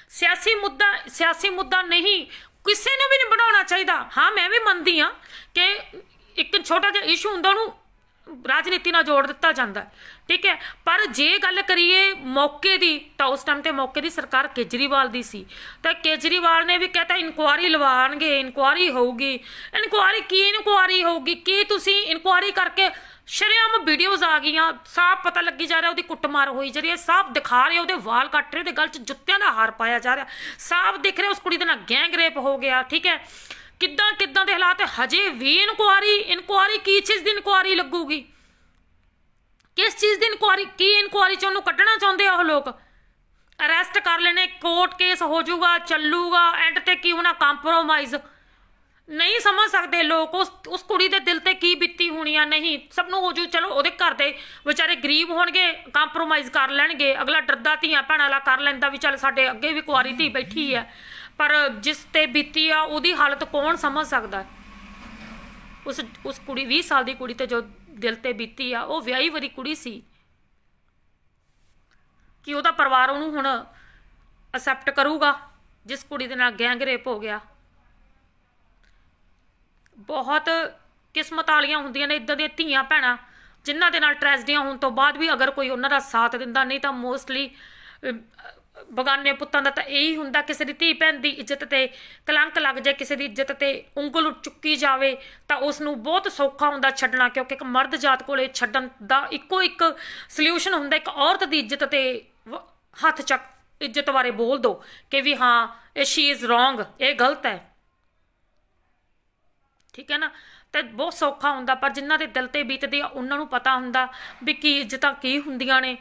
ਸਿਆਸੀ ਮੁੱਦਾ ਨਹੀਂ, ਕਿਸੇ ਨੂੰ ਵੀ ਨਹੀਂ ਬਣਾਉਣਾ ਚਾਹੀਦਾ। ਹਾਂ ਮੈਂ ਵੀ ਮੰਨਦੀ ਹਾਂ ਕਿ ਇੱਕ ਛੋਟਾ ਜਿਹਾ ਇਸ਼ੂ ਹੁੰਦਾ ਉਹਨੂੰ ਰਾਜਨੀਤੀ ਨਾਲ ਜੋੜ ਦਿੱਤਾ ਜਾਂਦਾ, ਠੀਕ ਹੈ। ਪਰ ਜੇ ਗੱਲ ਕਰੀਏ ਮੌਕੇ ਦੀ, ਤਾਂ ਉਸ ਟਾਈਮ ਤੇ ਮੌਕੇ ਦੀ ਸਰਕਾਰ ਕੇਜਰੀਵਾਲ ਦੀ ਸੀ, ਤਾਂ ਕੇਜਰੀਵਾਲ ਨੇ ਵੀ ਕਹਿਤਾ ਇਨਕੁਆਇਰੀ ਲਵਾਉਣਗੇ, ਇਨਕੁਆਇਰੀ ਹੋਊਗੀ। ਇਨਕੁਆਇਰੀ ਹੋਊਗੀ ਕੀ ਤੁਸੀਂ ਇਨਕੁਆਇਰੀ ਕਰਕੇ ਸ਼ਰੇਆਮ ਵੀਡੀਓਜ਼ ਆ ਗਈਆਂ, ਸਾਫ਼ ਪਤਾ ਲੱਗੀ ਜਾ ਰਿਹਾ ਉਹਦੀ ਕੁੱਟਮਾਰ ਹੋਈ ਜਾ ਰਹੀ ਹੈ, ਸਾਫ਼ ਦਿਖਾ ਰਹੇ ਉਹਦੇ ਵਾਲ ਕੱਟ ਰਹੇ, ਉਹਦੇ ਗਲ 'ਚ ਜੁੱਤਿਆਂ ਦਾ ਹਾਰ ਪਾਇਆ ਜਾ ਰਿਹਾ, ਸਾਫ਼ ਦਿਖ ਰਿਹਾ ਉਸ ਕੁੜੀ ਦੇ ਨਾਲ ਗੈਂਗ ਰੇਪ ਹੋ ਗਿਆ, ਠੀਕ ਹੈ। ਕਿੱਦਾਂ ਦੇ ਹਾਲਾਤ, ਹਜੇ ਵੀ ਇਨਕੁਆਇਰੀ ਕੀ ਚੀਜ਼ ਦੀ ਇਨਕੁਆਇਰੀ ਲੱਗੂਗੀ, ਕਿਸ ਚੀਜ਼ ਦੀ ਇਨਕੁਆਇਰੀ, ਕੀ ਇਨਕੁਆਇਰੀ 'ਚ ਉਹਨੂੰ ਕੱਢਣਾ ਚਾਹੁੰਦੇ ਆ ਉਹ ਲੋਕ। ਅਰੈਸਟ ਕਰ ਲੈਣੇ, ਕੋਰਟ ਕੇਸ ਹੋ ਜਾਊਗਾ, ਚੱਲੂਗਾ, ਐਂਡ ਤੇ ਕੀ ਹੋਣਾ, ਕੰਪਰੋਮਾਈਜ਼। ਨਹੀਂ ਸਮਝ ਸਕਦੇ ਲੋਕ ਉਸ ਕੁੜੀ ਦੇ ਦਿਲ ਤੇ ਕੀ ਬੀਤੀ ਹੋਣੀ ਆ। ਨਹੀਂ, ਸਭ ਨੂੰ ਹੋ ਜੂ, ਚਲੋ ਉਹਦੇ ਘਰ ਦੇ ਵਿਚਾਰੇ ਗਰੀਬ ਹੋਣਗੇ, ਕੰਪਰੋਮਾਈਜ਼ ਕਰ ਲੈਣਗੇ, ਅਗਲਾ ਡਰਦਾ ਧੀਆਂ ਭੈਣਾਂ ਵਾਲਾ ਕਰ ਲੈਂਦਾ ਵੀ ਚੱਲ ਸਾਡੇ ਅੱਗੇ ਵੀ ਕੁਆਰੀ ਧੀ ਬੈਠੀ ਆ, ਪਰ ਜਿਸ ਤੇ ਬੀਤੀ ਆ ਉਹਦੀ ਹਾਲਤ ਕੌਣ ਸਮਝ ਸਕਦਾ। ਉਸ ਕੁੜੀ 20 ਸਾਲ ਦੀ ਕੁੜੀ ਤੇ ਜੋ ਦਿਲ ਤੇ ਬੀਤੀ ਆ, ਉਹ ਵਿਆਹੀ ਵਰੀ ਕੁੜੀ ਸੀ, ਕਿ ਉਹਦਾ ਪਰਿਵਾਰ ਉਹਨੂੰ ਹੁਣ ਅਸੈਪਟ ਕਰੂਗਾ ਜਿਸ ਕੁੜੀ ਦੇ ਨਾਲ ਗੈਂਗ ਰੇਪ ਹੋ ਗਿਆ। ਬਹੁਤ ਕਿਸਮਤ ਵਾਲੀਆਂ ਹੁੰਦੀਆਂ ਨੇ ਇੱਦਾਂ ਦੀਆਂ ਧੀਆਂ ਭੈਣਾਂ ਜਿਨ੍ਹਾਂ ਦੇ ਨਾਲ ਟ੍ਰੈਜਡੀਆਂ ਹੋਣ ਤੋਂ ਬਾਅਦ ਵੀ ਅਗਰ ਕੋਈ ਉਹਨਾਂ ਦਾ ਸਾਥ ਦਿੰਦਾ, ਨਹੀਂ ਤਾਂ ਮੋਸਟਲੀ ਬਗਾਨੇ ਪੁੱਤਾਂ ਦਾ ਤਾਂ ਇਹੀ ਹੁੰਦਾ, ਕਿਸੇ ਦੀ ਧੀ ਭੈਣ ਦੀ ਇੱਜ਼ਤ ਤੇ ਕਲੰਕ ਲੱਗ ਜਾਏ, ਕਿਸੇ ਦੀ ਇੱਜ਼ਤ ਤੇ ਉਂਗਲ ਚੁੱਕੀ ਜਾਵੇ ਤਾਂ ਉਸ ਨੂੰ ਬਹੁਤ ਸੌਖਾ ਹੁੰਦਾ ਛੱਡਣਾ, ਕਿਉਂਕਿ ਇੱਕ ਮਰਦ ਜਾਤ ਕੋਲੇ ਛੱਡਣ ਦਾ ਇੱਕੋ ਇੱਕ ਸਲਿਊਸ਼ਨ ਹੁੰਦਾ, ਇੱਕ ਔਰਤ ਦੀ ਇੱਜ਼ਤ ਤੇ ਹੱਥ ਚੱਕ ਇੱਜ਼ਤ ਬਾਰੇ ਬੋਲ ਦੋ ਕਿ ਵੀ ਹਾਂ ਇਹ ਸ਼ੀ ਇਜ਼ ਰੋਂਗ, ਇਹ ਗਲਤ ਹੈ, ਠੀਕ ਹੈ ਨਾ। ਤੇ ਬਹੁਤ ਸੌਖਾ ਹੁੰਦਾ, ਪਰ ਜਿਨ੍ਹਾਂ ਦੇ ਦਿਲ ਤੇ ਬੀਤਦੀ ਆ ਉਹਨਾਂ ਨੂੰ ਪਤਾ ਹੁੰਦਾ ਵੀ ਕੀ ਇੱਜ਼ਤਾਂ ਕੀ ਹੁੰਦੀਆਂ ਨੇ।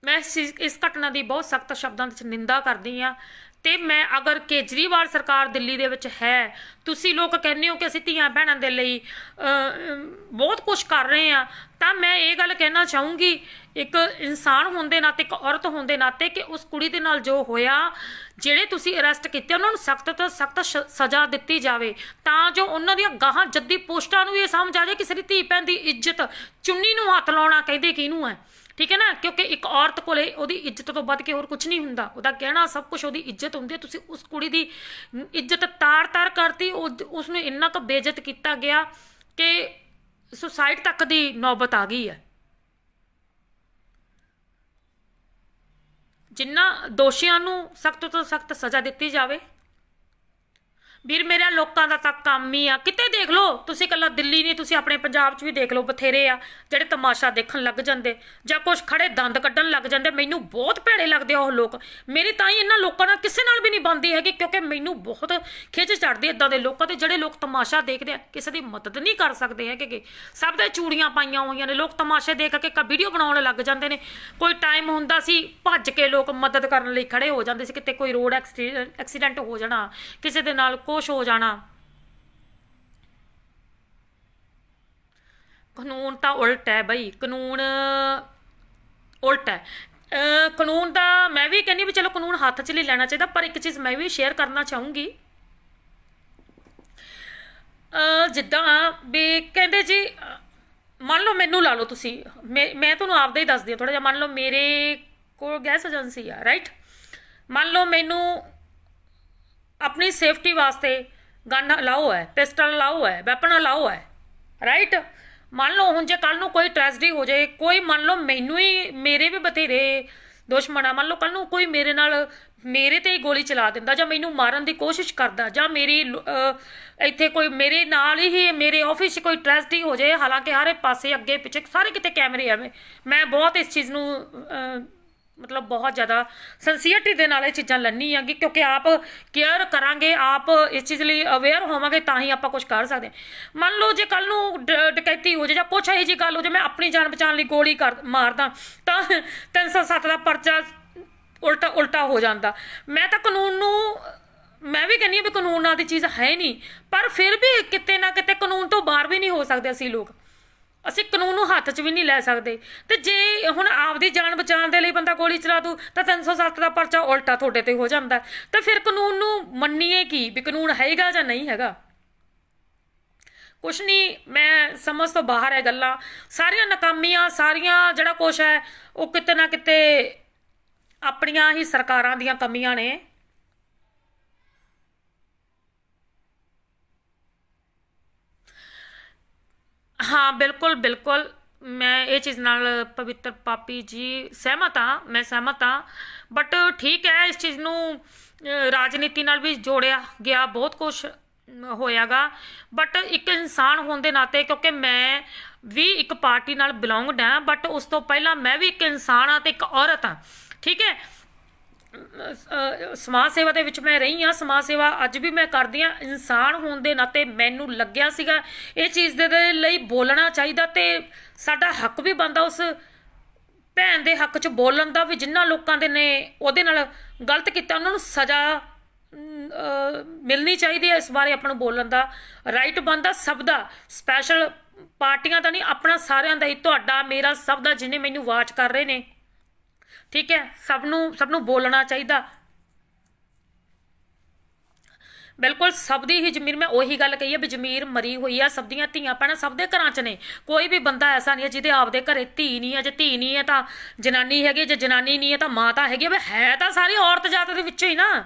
ਮੈਂ ਇਸ ਘਟਨਾ ਦੀ ਬਹੁਤ ਸਖਤ ਸ਼ਬਦਾਂ ਵਿੱਚ ਨਿੰਦਾ ਕਰਦੀ ਹਾਂ। ਤੇ ਮੈਂ ਅਗਰ ਕੇਜਰੀਵਾਲ ਸਰਕਾਰ ਦਿੱਲੀ ਦੇ ਵਿੱਚ ਹੈ, ਤੁਸੀਂ ਲੋਕ ਕਹਿੰਦੇ ਹੋ ਕਿ ਅਸੀਂ ਧੀਆਂ ਭੈਣਾਂ ਦੇ ਲਈ ਬਹੁਤ ਕੁਝ ਕਰ ਰਹੇ ਹਾਂ, ਤਾਂ ਮੈਂ ਇਹ ਗੱਲ ਕਹਿਣਾ ਚਾਹੂੰਗੀ ਇੱਕ ਇਨਸਾਨ ਹੋਣ ਦੇ ਨਾਤੇ, ਇੱਕ ਔਰਤ ਹੋਣ ਦੇ ਨਾਤੇ, ਕਿ ਉਸ ਕੁੜੀ ਦੇ ਨਾਲ ਜੋ ਹੋਇਆ, ਜਿਹੜੇ ਤੁਸੀਂ ਅਰੈਸਟ ਕੀਤੇ ਉਹਨਾਂ ਨੂੰ ਸਖਤ ਤੋਂ ਸਖਤ ਸਜ਼ਾ ਦਿੱਤੀ ਜਾਵੇ, ਤਾਂ ਜੋ ਉਹਨਾਂ ਦੀਆਂ ਗਾਹਾਂ ਜੱਦੀ ਪੋਸਟਾਂ ਨੂੰ ਇਹ ਸਮਝ ਆ ਜਾਏ ਕਿਸੇ ਦੀ ਧੀ ਭੈਣ ਦੀ ਇੱਜ਼ਤ, ਚੁੰਨੀ ਨੂੰ ਹੱਥ ਲਾਉਣਾ ਕਹਿੰਦੇ ਕਿਹਨੂੰ ਹੈ, ਠੀਕ ਹੈ ਨਾ। ਕਿਉਂਕਿ ਇੱਕ ਔਰਤ ਕੋਲੇ ਉਹਦੀ ਇੱਜ਼ਤ ਤੋਂ ਵੱਧ ਕੇ ਹੋਰ ਕੁਝ ਨਹੀਂ ਹੁੰਦਾ, ਉਹਦਾ ਕਹਿਣਾ ਸਭ ਕੁਝ ਉਹਦੀ ਇੱਜ਼ਤ ਹੁੰਦੀ ਹੈ। ਤੁਸੀਂ ਉਸ ਕੁੜੀ ਦੀ ਇੱਜ਼ਤ ਤਾਰ ਕਰਤੀ, ਉਸਨੂੰ ਇੰਨਾ ਕੁ ਬੇਇੱਜ਼ਤ ਕੀਤਾ ਗਿਆ ਕਿ ਸੁਸਾਈਡ ਤੱਕ ਦੀ ਨੌਬਤ ਆ ਗਈ ਹੈ। ਜਿਨ੍ਹਾਂ ਦੋਸ਼ੀਆਂ ਨੂੰ ਸਖਤ ਤੋਂ ਸਖਤ ਸਜ਼ਾ ਦਿੱਤੀ ਜਾਵੇ। ਵੀਰ ਮੇਰਾ ਲੋਕਾਂ ਦਾ ਤਾਂ ਕੰਮ ਹੀ ਆ, ਕਿਤੇ ਦੇਖ ਲਓ ਤੁਸੀਂ, ਇਕੱਲਾ ਦਿੱਲੀ ਨਹੀਂ, ਤੁਸੀਂ ਆਪਣੇ ਪੰਜਾਬ 'ਚ ਵੀ ਦੇਖ ਲਓ, ਬਥੇਰੇ ਆ ਜਿਹੜੇ ਤਮਾਸ਼ਾ ਦੇਖਣ ਲੱਗ ਜਾਂਦੇ ਜਾਂ ਕੁਛ ਖੜੇ ਦੰਦ ਕੱਢਣ ਲੱਗ ਜਾਂਦੇ। ਮੈਨੂੰ ਬਹੁਤ ਭੈੜੇ ਲੱਗਦੇ ਆ ਉਹ ਲੋਕ। ਮੇਰੀ ਤਾਂ ਹੀ ਇਹਨਾਂ ਲੋਕਾਂ ਨਾਲ ਕਿਸੇ ਨਾਲ ਵੀ ਨਹੀਂ ਬਣਦੀ ਹੈਗੀ, ਕਿਉਂਕਿ ਮੈਨੂੰ ਬਹੁਤ ਖਿੱਚ ਚੜ੍ਹਦੀ ਇੱਦਾਂ ਦੇ ਲੋਕਾਂ ਤੇ ਜਿਹੜੇ ਲੋਕ ਤਮਾਸ਼ਾ ਦੇਖਦੇ ਆ, ਕਿਸੇ ਦੀ ਮਦਦ ਨਹੀਂ ਕਰ ਸਕਦੇ ਹੈਗੇ। ਸਭ ਦੇ ਚੂੜੀਆਂ ਪਾਈਆਂ ਹੋਈਆਂ ਨੇ, ਲੋਕ ਤਮਾਸ਼ੇ ਦੇਖ ਕੇ ਵੀਡੀਓ ਬਣਾਉਣ ਲੱਗ ਜਾਂਦੇ ਨੇ। ਕੋਈ ਟਾਈਮ ਹੁੰਦਾ ਸੀ ਭੱਜ ਕੇ ਲੋਕ ਮਦਦ ਕਰਨ ਲਈ ਖੜੇ ਹੋ ਜਾਂਦੇ ਸੀ, ਕਿਤੇ ਕੋਈ ਰੋਡ ਐਕਸੀਡੈਂਟ ਹੋ ਜਾਣਾ, ਕਿਸੇ ਦੇ ਨਾਲ ਕੁਛ ਹੋ ਜਾਣਾ। ਕਾਨੂੰਨ ਤਾਂ ਉਲਟ ਹੈ ਬਈ, ਕਾਨੂੰਨ ਉਲਟ ਹੈ। ਕਾਨੂੰਨ ਦਾ ਮੈਂ ਵੀ ਕਹਿੰਦੀ ਵੀ ਚਲੋ ਕਾਨੂੰਨ ਹੱਥ 'ਚ ਲੈ ਲੈਣਾ ਚਾਹੀਦਾ, ਪਰ ਇੱਕ ਚੀਜ਼ ਮੈਂ ਵੀ ਸ਼ੇਅਰ ਕਰਨਾ ਚਾਹੂੰਗੀ। ਜਿੱਦਾਂ ਵੀ ਕਹਿੰਦੇ ਜੀ, ਮੰਨ ਲਓ ਮੈਨੂੰ ਲਾ ਲਓ ਤੁਸੀਂ, ਮੈਂ ਤੁਹਾਨੂੰ ਆਪਦਾ ਹੀ ਦੱਸਦੀ ਹਾਂ ਥੋੜ੍ਹਾ ਜਿਹਾ। ਮੰਨ ਲਓ ਮੇਰੇ ਕੋਲ ਗੈਸ ਏਜੰਸੀ ਆ, ਰਾਈਟ। ਮੰਨ ਲਓ ਮੈਨੂੰ ਆਪਣੀ ਸੇਫਟੀ ਵਾਸਤੇ ਗਨ ਅਲਾਓ ਹੈ, ਪਿਸਟਲ ਅਲਾਓ ਹੈ, ਵੈਪਨ ਅਲਾਓ ਹੈ, ਰਾਈਟ। ਮੰਨ ਲਓ ਹੁਣ ਜੇ ਕੱਲ੍ਹ ਨੂੰ ਕੋਈ ਟ੍ਰੈਜਡੀ ਹੋ ਜਾਏ, ਕੋਈ ਮੰਨ ਲਓ ਮੈਨੂੰ ਹੀ, ਮੇਰੇ ਵੀ ਬਥੇਰੇ ਦੁਸ਼ਮਣ ਆ, ਮੰਨ ਲਓ ਕੱਲ੍ਹ ਨੂੰ ਕੋਈ ਮੇਰੇ ਤੇ ਹੀ ਗੋਲੀ ਚਲਾ ਦਿੰਦਾ ਜਾਂ ਮੈਨੂੰ ਮਾਰਨ ਦੀ ਕੋਸ਼ਿਸ਼ ਕਰਦਾ, ਜਾਂ ਮੇਰੀ ਇੱਥੇ ਕੋਈ ਮੇਰੇ ਨਾਲ ਹੀ ਮੇਰੇ ਆਫਿਸ 'ਚ ਕੋਈ ਟ੍ਰੈਜਡੀ ਹੋ ਜਾਏ, ਹਾਲਾਂਕਿ ਹਰ ਪਾਸੇ ਅੱਗੇ ਪਿੱਛੇ ਸਾਰੇ ਕਿਤੇ ਕੈਮਰੇ ਆ। ਮੈਂ ਬਹੁਤ ਇਸ ਚੀਜ਼ ਨੂੰ ਮਤਲਬ ਬਹੁਤ ਜ਼ਿਆਦਾ ਸਿੰਸੀਅਰਟੀ ਦੇ ਨਾਲ ਇਹ ਚੀਜ਼ਾਂ ਲੈਣੀ ਹੈਗੀ, ਕਿਉਂਕਿ ਆਪ ਕੇਅਰ ਕਰਾਂਗੇ, ਆਪ ਇਸ ਚੀਜ਼ ਲਈ ਅਵੇਅਰ ਹੋਵਾਂਗੇ ਤਾਂ ਹੀ ਆਪਾਂ ਕੁਛ ਕਰ ਸਕਦੇ ਹਾਂ। ਮੰਨ ਲਓ ਜੇ ਕੱਲ੍ਹ ਨੂੰ ਡਕੈਤੀ ਹੋ ਜਾਏ ਜਾਂ ਕੁਛ ਇਹੋ ਜਿਹੀ ਗੱਲ ਹੋ ਜਾਏ, ਮੈਂ ਆਪਣੀ ਜਾਨ ਬਚਾਉਣ ਲਈ ਗੋਲੀ ਮਾਰਦਾ ਤਾਂ 307 ਦਾ ਪਰਚਾ ਉਲਟਾ ਹੋ ਜਾਂਦਾ। ਮੈਂ ਤਾਂ ਕਾਨੂੰਨ ਨੂੰ, ਮੈਂ ਵੀ ਕਹਿੰਦੀ ਹਾਂ ਵੀ ਕਾਨੂੰਨ ਨਾਂ ਦੀ ਚੀਜ਼ ਹੈ ਨਹੀਂ, ਪਰ ਫਿਰ ਵੀ ਕਿਤੇ ਨਾ ਕਿਤੇ ਕਾਨੂੰਨ ਤੋਂ ਬਾਹਰ ਵੀ ਨਹੀਂ ਹੋ ਸਕਦੇ ਅਸੀਂ ਲੋਕ। ਅਸੀਂ ਕਾਨੂੰਨ ਨੂੰ ਹੱਥ 'ਚ ਵੀ ਨਹੀਂ ਲੈ ਸਕਦੇ। ਤੇ ਜੇ ਹੁਣ ਆਪਦੀ ਜਾਨ ਬਚਾਉਣ ਦੇ ਲਈ ਬੰਦਾ ਗੋਲੀ ਚਲਾ ਦੂ ਤਾਂ 307 ਦਾ ਪਰਚਾ ਉਲਟਾ ਤੁਹਾਡੇ ਤੇ ਹੋ ਜਾਂਦਾ। ਤਾਂ ਫਿਰ ਕਾਨੂੰਨ ਨੂੰ ਮੰਨੀਏ ਕੀ, ਵੀ ਕਾਨੂੰਨ ਹੈਗਾ ਜਾਂ ਨਹੀਂ ਹੈਗਾ? ਕੁਛ ਨਹੀਂ, ਮੈਂ ਸਮਝ ਤੋਂ ਬਾਹਰ ਹੈ ਗੱਲਾਂ ਸਾਰੀਆਂ, ਨਾਕਾਮੀਆਂ ਸਾਰੀਆਂ, ਜਿਹੜਾ ਕੁਛ ਹੈ ਉਹ ਕਿਤੇ ਨਾ ਕਿਤੇ ਆਪਣੀਆਂ ਹੀ ਸਰਕਾਰਾਂ ਦੀਆਂ ਕਮੀਆਂ ਨੇ। ਹਾਂ ਬਿਲਕੁਲ ਬਿਲਕੁਲ, ਮੈਂ ਇਹ ਚੀਜ਼ ਨਾਲ ਪਵਿੱਤਰ ਪਾਪੀ ਜੀ ਸਹਿਮਤ ਹਾਂ, ਮੈਂ ਸਹਿਮਤ ਹਾਂ। ਬਟ ਠੀਕ ਹੈ, ਇਸ ਚੀਜ਼ ਨੂੰ ਰਾਜਨੀਤੀ ਨਾਲ ਵੀ ਜੋੜਿਆ ਗਿਆ, ਬਹੁਤ ਕੁਛ ਹੋਇਆਗਾ। ਬਟ ਇੱਕ ਇਨਸਾਨ ਹੋਣ ਦੇ ਨਾਤੇ, ਕਿਉਂਕਿ ਮੈਂ ਵੀ ਇੱਕ ਪਾਰਟੀ ਨਾਲ ਬਿਲੋਂਗਡ ਹਾਂ, ਬਟ ਉਸ ਤੋਂ ਪਹਿਲਾਂ ਮੈਂ ਵੀ ਇੱਕ ਇਨਸਾਨ ਹਾਂ ਅਤੇ ਇੱਕ ਔਰਤ ਹਾਂ, ਠੀਕ ਹੈ। ਸਮਾਜ ਸੇਵਾ ਦੇ ਵਿੱਚ ਮੈਂ ਰਹੀ ਹਾਂ, ਸਮਾਜ ਸੇਵਾ ਅੱਜ ਵੀ ਮੈਂ ਕਰਦੀ ਹਾਂ। ਇਨਸਾਨ ਹੋਣ ਦੇ ਨਾਤੇ ਮੈਨੂੰ ਲੱਗਿਆ ਸੀਗਾ ਇਹ ਚੀਜ਼ ਦੇ ਲਈ ਬੋਲਣਾ ਚਾਹੀਦਾ, ਤੇ ਸਾਡਾ ਹੱਕ ਵੀ ਬਣਦਾ ਉਸ ਭੈਣ ਦੇ ਹੱਕ 'ਚ ਬੋਲਣ ਦਾ ਵੀ, ਜਿਨ੍ਹਾਂ ਲੋਕਾਂ ਦੇ ਨੇ ਉਹਦੇ ਨਾਲ ਗਲਤ ਕੀਤਾ ਉਹਨਾਂ ਨੂੰ ਸਜ਼ਾ ਮਿਲਣੀ ਚਾਹੀਦੀ ਹੈ। ਇਸ ਬਾਰੇ ਆਪਾਂ ਨੂੰ ਬੋਲਣ ਦਾ ਰਾਈਟ ਬਣਦਾ ਸਭ ਦਾ, ਸਪੈਸ਼ਲ ਪਾਰਟੀਆਂ ਦਾ ਨਹੀਂ, ਆਪਣਾ ਸਾਰਿਆਂ ਦਾ ਹੀ, ਤੁਹਾਡਾ ਮੇਰਾ ਸਭ ਦਾ, ਜਿਹਨੇ ਮੈਨੂੰ ਵਾਚ ਕਰ ਰਹੇ ਨੇ, ਠੀਕ ਹੈ। ਸਭ ਨੂੰ ਬੋਲਣਾ ਚਾਹੀਦਾ, ਬਿਲਕੁਲ ਸਭ ਦੀ ਹੀ ਜ਼ਮੀਰ। ਮੈਂ ਉਹੀ ਗੱਲ ਕਹੀ ਹੈ ਵੀ ਜ਼ਮੀਰ ਮਰੀ ਹੋਈ ਆ, ਸਭ ਦੀਆਂ ਧੀਆਂ ਭੈਣਾਂ ਸਭ ਦੇ ਘਰਾਂ 'ਚ ਨੇ। ਕੋਈ ਵੀ ਬੰਦਾ ਐਸਾ ਨਹੀਂ ਹੈ ਜਿਹਦੇ ਆਪਦੇ ਘਰੇ ਧੀ ਨਹੀਂ ਹੈ। ਜੇ ਧੀ ਨਹੀਂ ਹੈ ਤਾਂ ਜਨਾਨੀ ਹੈਗੀ, ਜੇ ਜਨਾਨੀ ਨਹੀਂ ਹੈ ਤਾਂ ਮਾਂ ਤਾਂ ਹੈਗੀ। ਹੈ ਤਾਂ ਸਾਰੀ ਔਰਤ ਜਾਤ ਦੇ ਵਿੱਚੋਂ ਹੀ ਨਾ,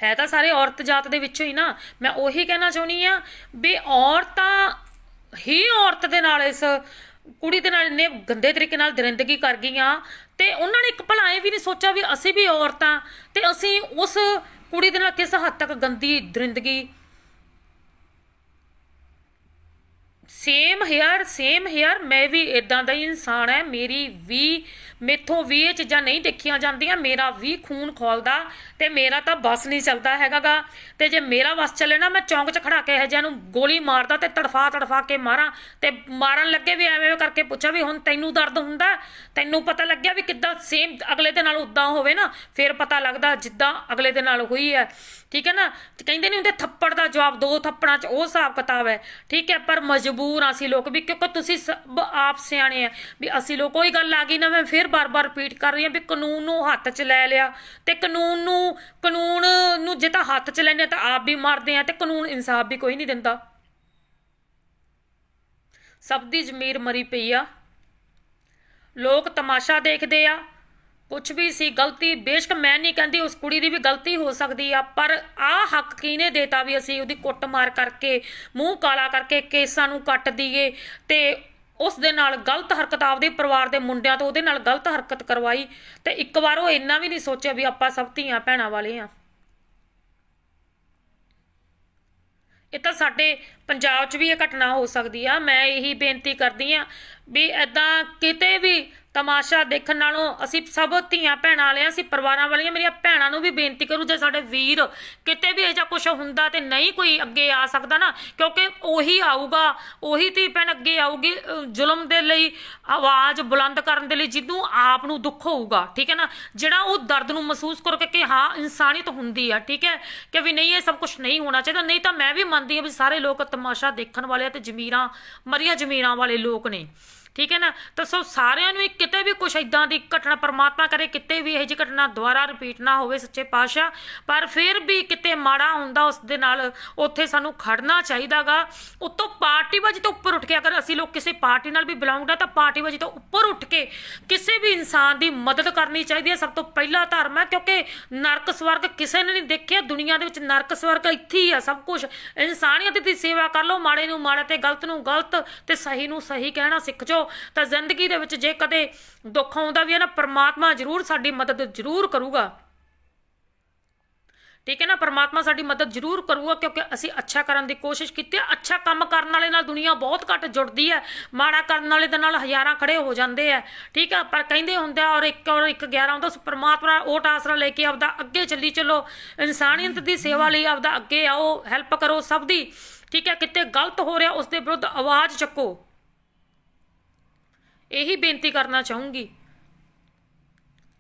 ਹੈ ਤਾਂ ਸਾਰੇ ਔਰਤ ਜਾਤ ਦੇ ਵਿੱਚੋਂ ਹੀ ਨਾ। ਮੈਂ ਉਹੀ ਕਹਿਣਾ ਚਾਹੁੰਦੀ ਹਾਂ ਵੀ ਔਰਤਾਂ ਹੀ ਔਰਤ ਦੇ ਨਾਲ, ਇਸ ਕੁੜੀ ਦੇ ਨਾਲ ਇੰਨੇ ਗੰਦੇ ਤਰੀਕੇ ਨਾਲ ਦਰਿੰਦਗੀ ਕਰ ਗਈਆਂ, ਤੇ ਉਹਨਾਂ ਨੇ ਇੱਕ ਭਲਾ ਇਹ ਵੀ ਨਹੀਂ ਸੋਚਿਆ ਵੀ ਅਸੀਂ ਵੀ ਔਰਤਾਂ, ਤੇ ਅਸੀਂ ਉਸ ਕੁੜੀ ਦੇ ਨਾਲ ਕਿਸ ਹੱਦ ਤੱਕ ਗੰਦੀ ਦਰਿੰਦਗੀ। ਸੇਮ ਹੇਅਰ, ਮੈਂ ਵੀ ਇੱਦਾਂ ਦਾ ਹੀ ਇਨਸਾਨ ਹੈ। ਮੈਥੋਂ ਵੀ ਇਹ ਚੀਜ਼ਾਂ ਨਹੀਂ ਦੇਖੀਆਂ ਜਾਂਦੀਆਂ, ਮੇਰਾ ਵੀ ਖੂਨ ਖੌਲਦਾ, ਤੇ ਮੇਰਾ ਤਾਂ ਬਸ ਨਹੀਂ ਚੱਲਦਾ ਹੈਗਾ ਗਾ। ਤੇ ਜੇ ਮੇਰਾ ਬਸ ਚੱਲੇ ਨਾ, ਮੈਂ ਚੌਂਕ 'ਚ ਖੜਾ ਕੇ ਇਹੋ ਜਿਹਾ ਨੂੰ ਗੋਲੀ ਮਾਰਦਾ ਤੇ ਤੜਫਾ ਕੇ ਮਾਰਾਂ, ਤੇ ਮਾਰਨ ਲੱਗੇ ਵੀ ਐਵੇਂ ਕਰਕੇ ਪੁੱਛਾਂ ਵੀ ਹੁਣ ਤੈਨੂੰ ਦਰਦ ਹੁੰਦਾ, ਤੈਨੂੰ ਪਤਾ ਲੱਗਿਆ ਵੀ ਕਿੱਦਾਂ ਸੇਮ ਅਗਲੇ ਦੇ ਨਾਲ ਉੱਦਾਂ ਹੋਵੇ ਨਾ, ਫਿਰ ਪਤਾ ਲੱਗਦਾ ਜਿੱਦਾਂ ਅਗਲੇ ਦੇ ਨਾਲ ਹੋਈ ਹੈ, ਠੀਕ ਹੈ ਨਾ। ਕਹਿੰਦੇ ਨਹੀਂ ਹੁੰਦੇ ਥੱਪੜ ਦਾ ਜਵਾਬ 2 ਥੱਪੜਾਂ 'ਚ, ਉਹ ਹਿਸਾਬ ਕਿਤਾਬ ਹੈ, ਠੀਕ ਹੈ। ਪਰ ਮਜਬੂਰ ਹਾਂ ਅਸੀਂ ਲੋਕ ਵੀ, ਕਿਉਂਕਿ ਤੁਸੀਂ ਸਭ ਆਪ ਸਿਆਣੇ ਆ ਵੀ ਅਸੀਂ ਲੋਕ, ਕੋਈ ਗੱਲ ਆ ਗਈ ਨਾ, ਮੈਂ ਫਿਰ ਬਾਰ-ਬਾਰ ਰਿਪੀਟ ਕਰ ਰਹੀ ਹਾਂ ਵੀ ਕਾਨੂੰਨ ਨੂੰ ਹੱਥ 'ਚ ਲੈ ਲਿਆ, ਤੇ ਕਾਨੂੰਨ ਨੂੰ ਜੇ ਤਾਂ ਹੱਥ 'ਚ ਲੈਂਦੇ ਤਾਂ ਆਪ ਵੀ ਮਰਦੇ ਆ, ਤੇ ਕਾਨੂੰਨ ਇਨਸਾਫ ਵੀ ਕੋਈ ਨਹੀਂ ਦਿੰਦਾ। ਸਭ ਦੀ ਜ਼ਮੀਰ ਮਰੀ ਪਈ ਆ, ਲੋਕ ਤਮਾਸ਼ਾ ਦੇਖਦੇ ਆ। ਕੁਛ ਵੀ ਸੀ ਗਲਤੀ, ਬੇਸ਼ੱਕ ਮੈਂ ਨਹੀਂ ਕਹਿੰਦੀ ਉਸ ਕੁੜੀ ਦੀ ਵੀ ਗਲਤੀ ਹੋ ਸਕਦੀ ਆ, ਪਰ ਆਹ ਹੱਕ ਕਿਹਨੇ ਦੇਤਾ ਵੀ ਅਸੀਂ ਉਹਦੀ ਕੁੱਟਮਾਰ ਕਰਕੇ, ਮੂੰਹ ਕਾਲਾ ਕਰਕੇ ਕੇਸਾਂ ਨੂੰ ਕੱਟ ਦਈਏ, ਤੇ ਉਸ ਦੇ ਨਾਲ ਗਲਤ ਹਰਕਤ ਆਪਦੇ ਪਰਿਵਾਰ ਦੇ ਮੁੰਡਿਆਂ ਤੋਂ ਉਹਦੇ ਨਾਲ ਗਲਤ ਹਰਕਤ ਕਰਵਾਈ ਤੇ ਇੱਕ ਵਾਰ ਉਹ ਇੰਨਾ ਵੀ ਨਹੀਂ ਸੋਚਿਆ ਵੀ ਆਪਾਂ ਸਭ ਧੀਆਂ ਭੈਣਾਂ ਵਾਲੇ ਆ। ਇਹ ਤਾਂ ਸਾਡੇ ਪੰਜਾਬ 'ਚ ਵੀ ਇਹ ਘਟਨਾ ਹੋ ਸਕਦੀ ਆ। ਮੈਂ ਇਹੀ ਬੇਨਤੀ ਕਰਦੀ ਆ ਵੀ ਇੱਦਾਂ ਕਿਤੇ ਵੀ ਤਮਾਸ਼ਾ ਦੇਖਣ ਨਾਲੋਂ ਅਸੀਂ ਸਭ ਧੀਆਂ ਭੈਣਾਂ ਵਾਲੇ, ਅਸੀਂ ਪਰਿਵਾਰਾਂ ਵਾਲੀਆਂ। ਮੇਰੀਆਂ ਭੈਣਾਂ ਨੂੰ ਵੀ ਬੇਨਤੀ ਕਰੂ, ਜੇ ਸਾਡੇ ਵੀਰ ਕਿਤੇ ਵੀ ਇਹੋ ਜਿਹਾ ਕੁਛ ਹੁੰਦਾ ਤੇ ਨਹੀਂ ਕੋਈ ਅੱਗੇ ਆ ਸਕਦਾ ਨਾ, ਕਿਉਂਕਿ ਉਹੀ ਆਊਗਾ, ਉਹੀ ਧੀ ਭੈਣ ਅੱਗੇ ਆਊਗੀ ਜ਼ੁਲਮ ਦੇ ਲਈ ਆਵਾਜ਼ ਬੁਲੰਦ ਕਰਨ ਦੇ ਲਈ, ਜਿਹਨੂੰ ਆਪ ਨੂੰ ਦੁੱਖ ਹੋਊਗਾ, ਠੀਕ ਹੈ ਨਾ, ਜਿਹੜਾ ਉਹ ਦਰਦ ਨੂੰ ਮਹਿਸੂਸ ਕਰਕੇ ਕਿ ਹਾਂ ਇਨਸਾਨੀਅਤ ਹੁੰਦੀ ਆ, ਠੀਕ ਹੈ, ਕਿ ਵੀ ਨਹੀਂ ਇਹ ਸਭ ਕੁਛ ਨਹੀਂ ਹੋਣਾ ਚਾਹੀਦਾ। ਨਹੀਂ ਤਾਂ ਮੈਂ ਵੀ ਮੰਨਦੀ ਹਾਂ ਵੀ ਸਾਰੇ ਲੋਕ ਤਮਾਸ਼ਾ ਦੇਖਣ ਵਾਲੇ ਤੇ ਜ਼ਮੀਰਾਂ ਮਰੀਆਂ ਜ਼ਮੀਰਾਂ ਵਾਲੇ ਲੋਕ ਨੇ, ਠੀਕ ਹੈ ਨਾ। ਤਾਂ ਸੋ ਸਾਰਿਆਂ ਨੂੰ ਕਿਤੇ ਵੀ ਕੁਛ ਇੱਦਾਂ ਦੀ ਘਟਨਾ ਪਰਮਾਤਮਾ ਕਰੇ ਕਿਤੇ ਵੀ ਇਹੋ ਜਿਹੀ ਘਟਨਾ ਦੁਬਾਰਾ ਰਿਪੀਟ ਨਾ ਹੋਵੇ ਸੱਚੇ ਪਾਤਸ਼ਾਹ, ਪਰ ਫਿਰ ਵੀ ਕਿਤੇ ਮਾੜਾ ਹੁੰਦਾ ਉਸ ਦੇ ਨਾਲ ਉੱਥੇ ਸਾਨੂੰ ਖੜਨਾ ਚਾਹੀਦਾ ਗਾ। ਉੱਤੋਂ ਪਾਰਟੀਬਾਜ਼ੀ ਤੋਂ ਉੱਪਰ ਉੱਠ ਕੇ ਅਗਰ ਅਸੀਂ ਲੋਕ ਕਿਸੇ ਪਾਰਟੀ ਨਾਲ ਵੀ ਬਿਲੋਂਗ ਆ ਤਾਂ ਪਾਰਟੀਬਾਜ਼ੀ ਤੋਂ ਉੱਪਰ ਉੱਠ ਕੇ ਕਿਸੇ ਵੀ ਇਨਸਾਨ ਦੀ ਮਦਦ ਕਰਨੀ ਚਾਹੀਦੀ ਹੈ। ਸਭ ਤੋਂ ਪਹਿਲਾ ਧਰਮ ਹੈ, ਕਿਉਂਕਿ ਨਰਕ ਸਵਰਗ ਕਿਸੇ ਨੇ ਨਹੀਂ ਦੇਖਿਆ ਦੁਨੀਆ ਦੇ ਵਿੱਚ। ਨਰਕ ਸਵਰਗ ਇੱਥੇ ਹੀ ਆ ਸਭ ਕੁਛ। ਇਨਸਾਨੀਅਤ ਦੀ ਸੇਵਾ ਕਰ ਲਓ, ਮਾੜੇ ਨੂੰ ਮਾੜਾ ਤੇ ਗਲਤ ਨੂੰ ਗਲਤ ਤੇ ਸਹੀ ਨੂੰ ਸਹੀ ਕਹਿਣਾ ਸਿੱਖ ਜਾਓ। ਤਾਂ ਜ਼ਿੰਦਗੀ ਦੇ ਵਿੱਚ ਜੇ ਕਦੇ ਦੁੱਖ ਆਉਂਦਾ ਵੀ ਹੈ ਨਾ, ਪਰਮਾਤਮਾ ਜ਼ਰੂਰ ਸਾਡੀ ਮਦਦ ਜ਼ਰੂਰ ਕਰੂਗਾ, ਠੀਕ ਹੈ ਨਾ। ਪਰਮਾਤਮਾ ਸਾਡੀ ਮਦਦ ਜ਼ਰੂਰ ਕਰੂਗਾ ਕਿਉਂਕਿ ਅਸੀਂ ਅੱਛਾ ਕਰਨ ਦੀ ਕੋਸ਼ਿਸ਼ ਕੀਤੀ ਹੈ। ਅੱਛਾ ਕੰਮ ਕਰਨ ਵਾਲੇ ਨਾਲ ਦੁਨੀਆ ਬਹੁਤ ਘੱਟ ਜੁੜਦੀ ਹੈ, ਮਾੜਾ ਕਰਨ ਵਾਲੇ ਦੇ ਨਾਲ ਹਜ਼ਾਰਾਂ ਖੜੇ ਹੋ ਜਾਂਦੇ ਆ, ਠੀਕ ਹੈ। ਪਰ ਕਹਿੰਦੇ ਹੁੰਦੇ ਆ ਔਰ ਇੱਕ 11 ਹੁੰਦਾ। ਉਸ ਪਰਮਾਤਮਾ ਓਟ ਆਸਰਾ ਲੈ ਕੇ ਆਪਦਾ ਅੱਗੇ ਚੱਲੀ ਚਲੋ, ਇਨਸਾਨੀਅਤ ਦੀ ਸੇਵਾ ਲਈ ਆਪਦਾ ਅੱਗੇ ਆਓ, ਹੈਲਪ ਕਰੋ ਸਭ ਦੀ, ਠੀਕ ਹੈ। ਕਿਤੇ ਗਲਤ ਹੋ ਰਿਹਾ ਉਸ ਦੇ ਵਿਰੁੱਧ ਆਵਾਜ਼ ਚੱਕੋ, ਇਹੀ ਬੇਨਤੀ ਕਰਨਾ ਚਾਹੂੰਗੀ।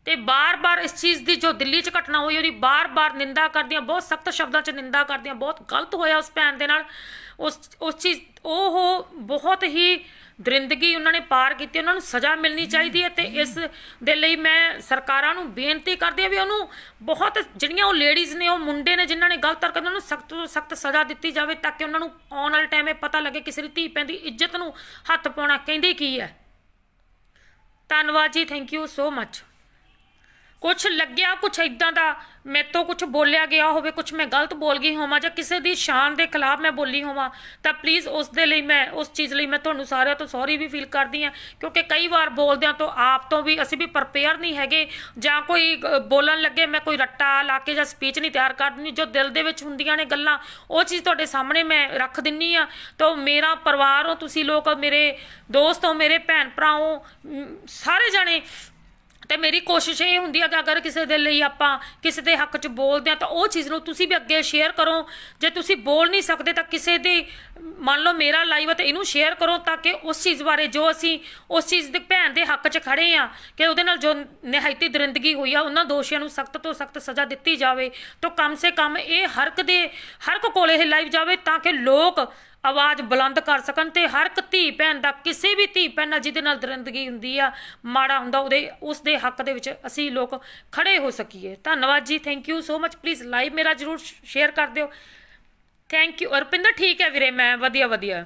ਤੇ ਬਾਰ-ਬਾਰ ਇਸ ਚੀਜ਼ ਦੀ ਜੋ ਦਿੱਲੀ 'ਚ ਘਟਨਾ ਹੋਈ ਉਹਦੀ ਬਾਰ-ਬਾਰ ਨਿੰਦਾ ਕਰਦੀਆਂ, ਬਹੁਤ ਸਖਤ ਸ਼ਬਦਾਂ 'ਚ ਨਿੰਦਾ ਕਰਦੀਆਂ। ਬਹੁਤ ਗਲਤ ਹੋਇਆ ਉਸ ਭੈਣ ਦੇ ਨਾਲ, ਉਸ ਚੀਜ਼ ਉਹ ਬਹੁਤ ਹੀ ਦਰਿੰਦਗੀ ਉਹਨਾਂ ਨੇ ਪਾਰ ਕੀਤੀ। ਉਹਨਾਂ ਨੂੰ ਸਜ਼ਾ ਮਿਲਣੀ ਚਾਹੀਦੀ ਹੈ ਤੇ ਇਸ ਦੇ ਲਈ ਮੈਂ ਸਰਕਾਰਾਂ ਨੂੰ ਬੇਨਤੀ ਕਰਦੀ ਹਾਂ ਵੀ ਉਹਨੂੰ ਬਹੁਤ, ਜਿਹੜੀਆਂ ਉਹ ਲੇਡੀਜ਼ ਨੇ, ਉਹ ਮੁੰਡੇ ਨੇ ਜਿਨ੍ਹਾਂ ਨੇ ਗਲਤ ਹਰਕਤ, ਉਹਨਾਂ ਨੂੰ ਸਖਤ ਤੋਂ ਸਖਤ ਸਜ਼ਾ ਦਿੱਤੀ ਜਾਵੇ ਤਾਂ ਕਿ ਉਹਨਾਂ ਨੂੰ ਆਉਣ ਵਾਲੇ ਟਾਈਮ ਇਹ ਪਤਾ ਲੱਗੇ ਕਿਸੇ ਦੀ ਧੀ ਭੈਣ ਦੀ ਇੱਜ਼ਤ ਨੂੰ ਹੱਥ ਪਾਉਣਾ ਕਹਿੰਦੇ ਕੀ ਹੈ। ਧੰਨਵਾਦ ਜੀ, ਥੈਂਕ ਯੂ ਸੋ ਮਚ। ਕੁਛ ਲੱਗਿਆ ਕੁਛ ਇੱਦਾਂ ਦਾ ਮੇਰੇ ਤੋਂ ਕੁਛ ਬੋਲਿਆ ਗਿਆ ਹੋਵੇ, ਕੁਛ ਮੈਂ ਗਲਤ ਬੋਲ ਗਈ ਹੋਵਾਂ ਜਾਂ ਕਿਸੇ ਦੀ ਸ਼ਾਨ ਦੇ ਖਿਲਾਫ ਮੈਂ ਬੋਲੀ ਹੋਵਾਂ ਤਾਂ ਪਲੀਜ਼ ਉਸ ਦੇ ਲਈ ਮੈਂ ਉਸ ਚੀਜ਼ ਲਈ ਮੈਂ ਤੁਹਾਨੂੰ ਸਾਰਿਆਂ ਤੋਂ ਸੌਰੀ ਵੀ ਫੀਲ ਕਰਦੀ ਹਾਂ, ਕਿਉਂਕਿ ਕਈ ਵਾਰ ਬੋਲਦਿਆਂ ਤੋਂ ਆਪ ਤੋਂ ਵੀ ਅਸੀਂ ਵੀ ਪ੍ਰਪੇਅਰ ਨਹੀਂ ਹੈਗੇ, ਜਾਂ ਕੋਈ ਬੋਲਣ ਲੱਗੇ ਮੈਂ ਕੋਈ ਰੱਟਾ ਲਾ ਕੇ ਜਾਂ ਸਪੀਚ ਨਹੀਂ ਤਿਆਰ ਕਰ ਦਿੰਦੀ। ਜੋ ਦਿਲ ਦੇ ਵਿੱਚ ਹੁੰਦੀਆਂ ਨੇ ਗੱਲਾਂ ਉਹ ਚੀਜ਼ ਤੁਹਾਡੇ ਸਾਹਮਣੇ ਮੈਂ ਰੱਖ ਦਿੰਦੀ ਹਾਂ। ਤਾਂ ਮੇਰਾ ਪਰਿਵਾਰ ਹੋ ਤੁਸੀਂ ਲੋਕ, ਮੇਰੇ ਦੋਸਤ ਹੋ, ਮੇਰੇ ਭੈਣ ਭਰਾ ਹੋ, ਸਾਰੇ ਜਾਣੇ। ਤੇ ਮੇਰੀ ਕੋਸ਼ਿਸ਼ ਇਹ ਹੁੰਦੀ ਹੈ ਕਿ ਅਗਰ ਕਿਸੇ ਦੇ ਲਈ ਆਪਾਂ ਕਿਸੇ ਦੇ ਹੱਕ 'ਚ ਬੋਲਦੇ ਹਾਂ ਤਾਂ ਉਹ ਚੀਜ਼ ਨੂੰ ਤੁਸੀਂ ਵੀ ਅੱਗੇ ਸ਼ੇਅਰ ਕਰੋ। ਜੇ ਤੁਸੀਂ ਬੋਲ ਨਹੀਂ ਸਕਦੇ ਤਾਂ ਕਿਸੇ ਦੀ, ਮੰਨ ਲਓ ਮੇਰਾ ਲਾਈਵ ਹੈ ਤਾਂ ਇਹਨੂੰ ਸ਼ੇਅਰ ਕਰੋ ਤਾਂ ਕਿ ਉਸ ਚੀਜ਼ ਬਾਰੇ ਜੋ ਅਸੀਂ ਉਸ ਚੀਜ਼ ਦੇ ਭੈਣ ਦੇ ਹੱਕ 'ਚ ਖੜੇ ਹਾਂ ਕਿ ਉਹਦੇ ਨਾਲ ਜੋ ਨਿਹਾਇਤੀ ਦਰਿੰਦਗੀ ਹੋਈ ਆ ਉਹਨਾਂ ਦੋਸ਼ੀਆਂ ਨੂੰ ਸਖਤ ਤੋਂ ਸਖਤ ਸਜ਼ਾ ਦਿੱਤੀ ਜਾਵੇ। ਤਾਂ ਕਮ ਸੇ ਕਮ ਇਹ ਹਰ ਇੱਕ ਕੋਲ ਇਹ ਲਾਈਵ ਜਾਵੇ ਤਾਂ ਕਿ ਲੋਕ ਆਵਾਜ਼ ਬੁਲੰਦ ਕਰ ਸਕਣ ਤੇ ਹਰ ਇੱਕ ਧੀ ਭੈਣ ਦਾ, ਕਿਸੇ ਵੀ ਧੀ ਭੈਣ ਨਾਲ ਜਿਹਦੇ ਨਾਲ ਦਰਿੰਦਗੀ ਹੁੰਦੀ ਆ, ਮਾੜਾ ਹੁੰਦਾ, ਉਸ ਦੇ ਹੱਕ ਦੇ ਵਿੱਚ ਅਸੀਂ ਲੋਕ ਖੜੇ ਹੋ ਸਕੀਏ। ਧੰਨਵਾਦ ਜੀ, thank you so much. Please live ਮੇਰਾ ਜ਼ਰੂਰ ਸ਼ੇਅਰ ਕਰ ਦਿਓ। Thank you Rupinder. ਠੀਕ ਹੈ ਵੀਰੇ, ਮੈਂ ਵਧੀਆ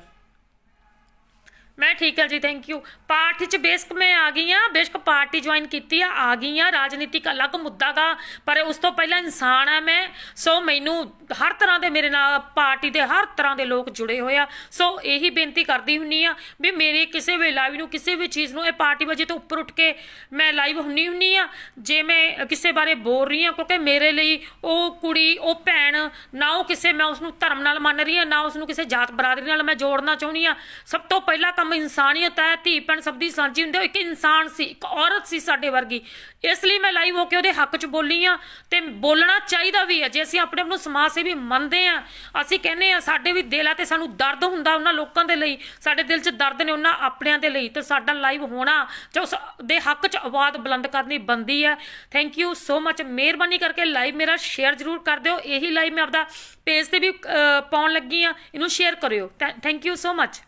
मैं ठीक है जी, थैंक यू। पार्टी च बेशक मैं आ गई हाँ, बेशक पार्टी ज्वाइन की आ गई हाँ। राजनीति का अलग मुद्दा गा, पर उस तो पहला इंसान है मैं। सो मैनू हर तरह के मेरे नाल पार्टी के हर तरह के लोग जुड़े हुए आ। सो यही बेनती करती हुन्नी आ भी मेरी किसी भी लाइव नू किसी भी चीज़ नू पार्टीबाजी तो उपर उठ के मैं लाइव हुन्नी हुन्नी आ जे मैं किसी बारे बोल रही हाँ, क्योंकि मेरे लिए वो कुड़ी वो भैन ना वो किसी मैं उसनू धर्म नाल मन रही हाँ, ना उसनू किसी जात बरादरी नाल मैं जोड़ना चाहनी हाँ। सब तो पहला काम इंसानियत है, धी भैन सब दी सांझी हुंदी। एक इंसान सी, एक औरत सी साडे वर्गी, इसलिए मैं लाइव होकर उहदे हक च बोली हाँ। ते बोलना चाहिए भी है जे असीं अपने आप नूं समाज सेवी मनदे हाँ। असीं कहने हाँ साडे भी दिल है ते सानूं दर्द हुंदा उन्हां लोकां दे लई, साडे दिल च दर्द ने उन्हां अपणियां दे लई, ते साडा लाइव होना जो उस दे हक च आवाज़ बुलंद करनी बनदी है। Thank you so much. मेहरबानी करके लाइव मेरा शेयर जरूर कर दिओ। यही लाइव मैं आपदा पेज ते भी पाउण लगी हाँ, इनूं शेयर करिओ। Thank you so much.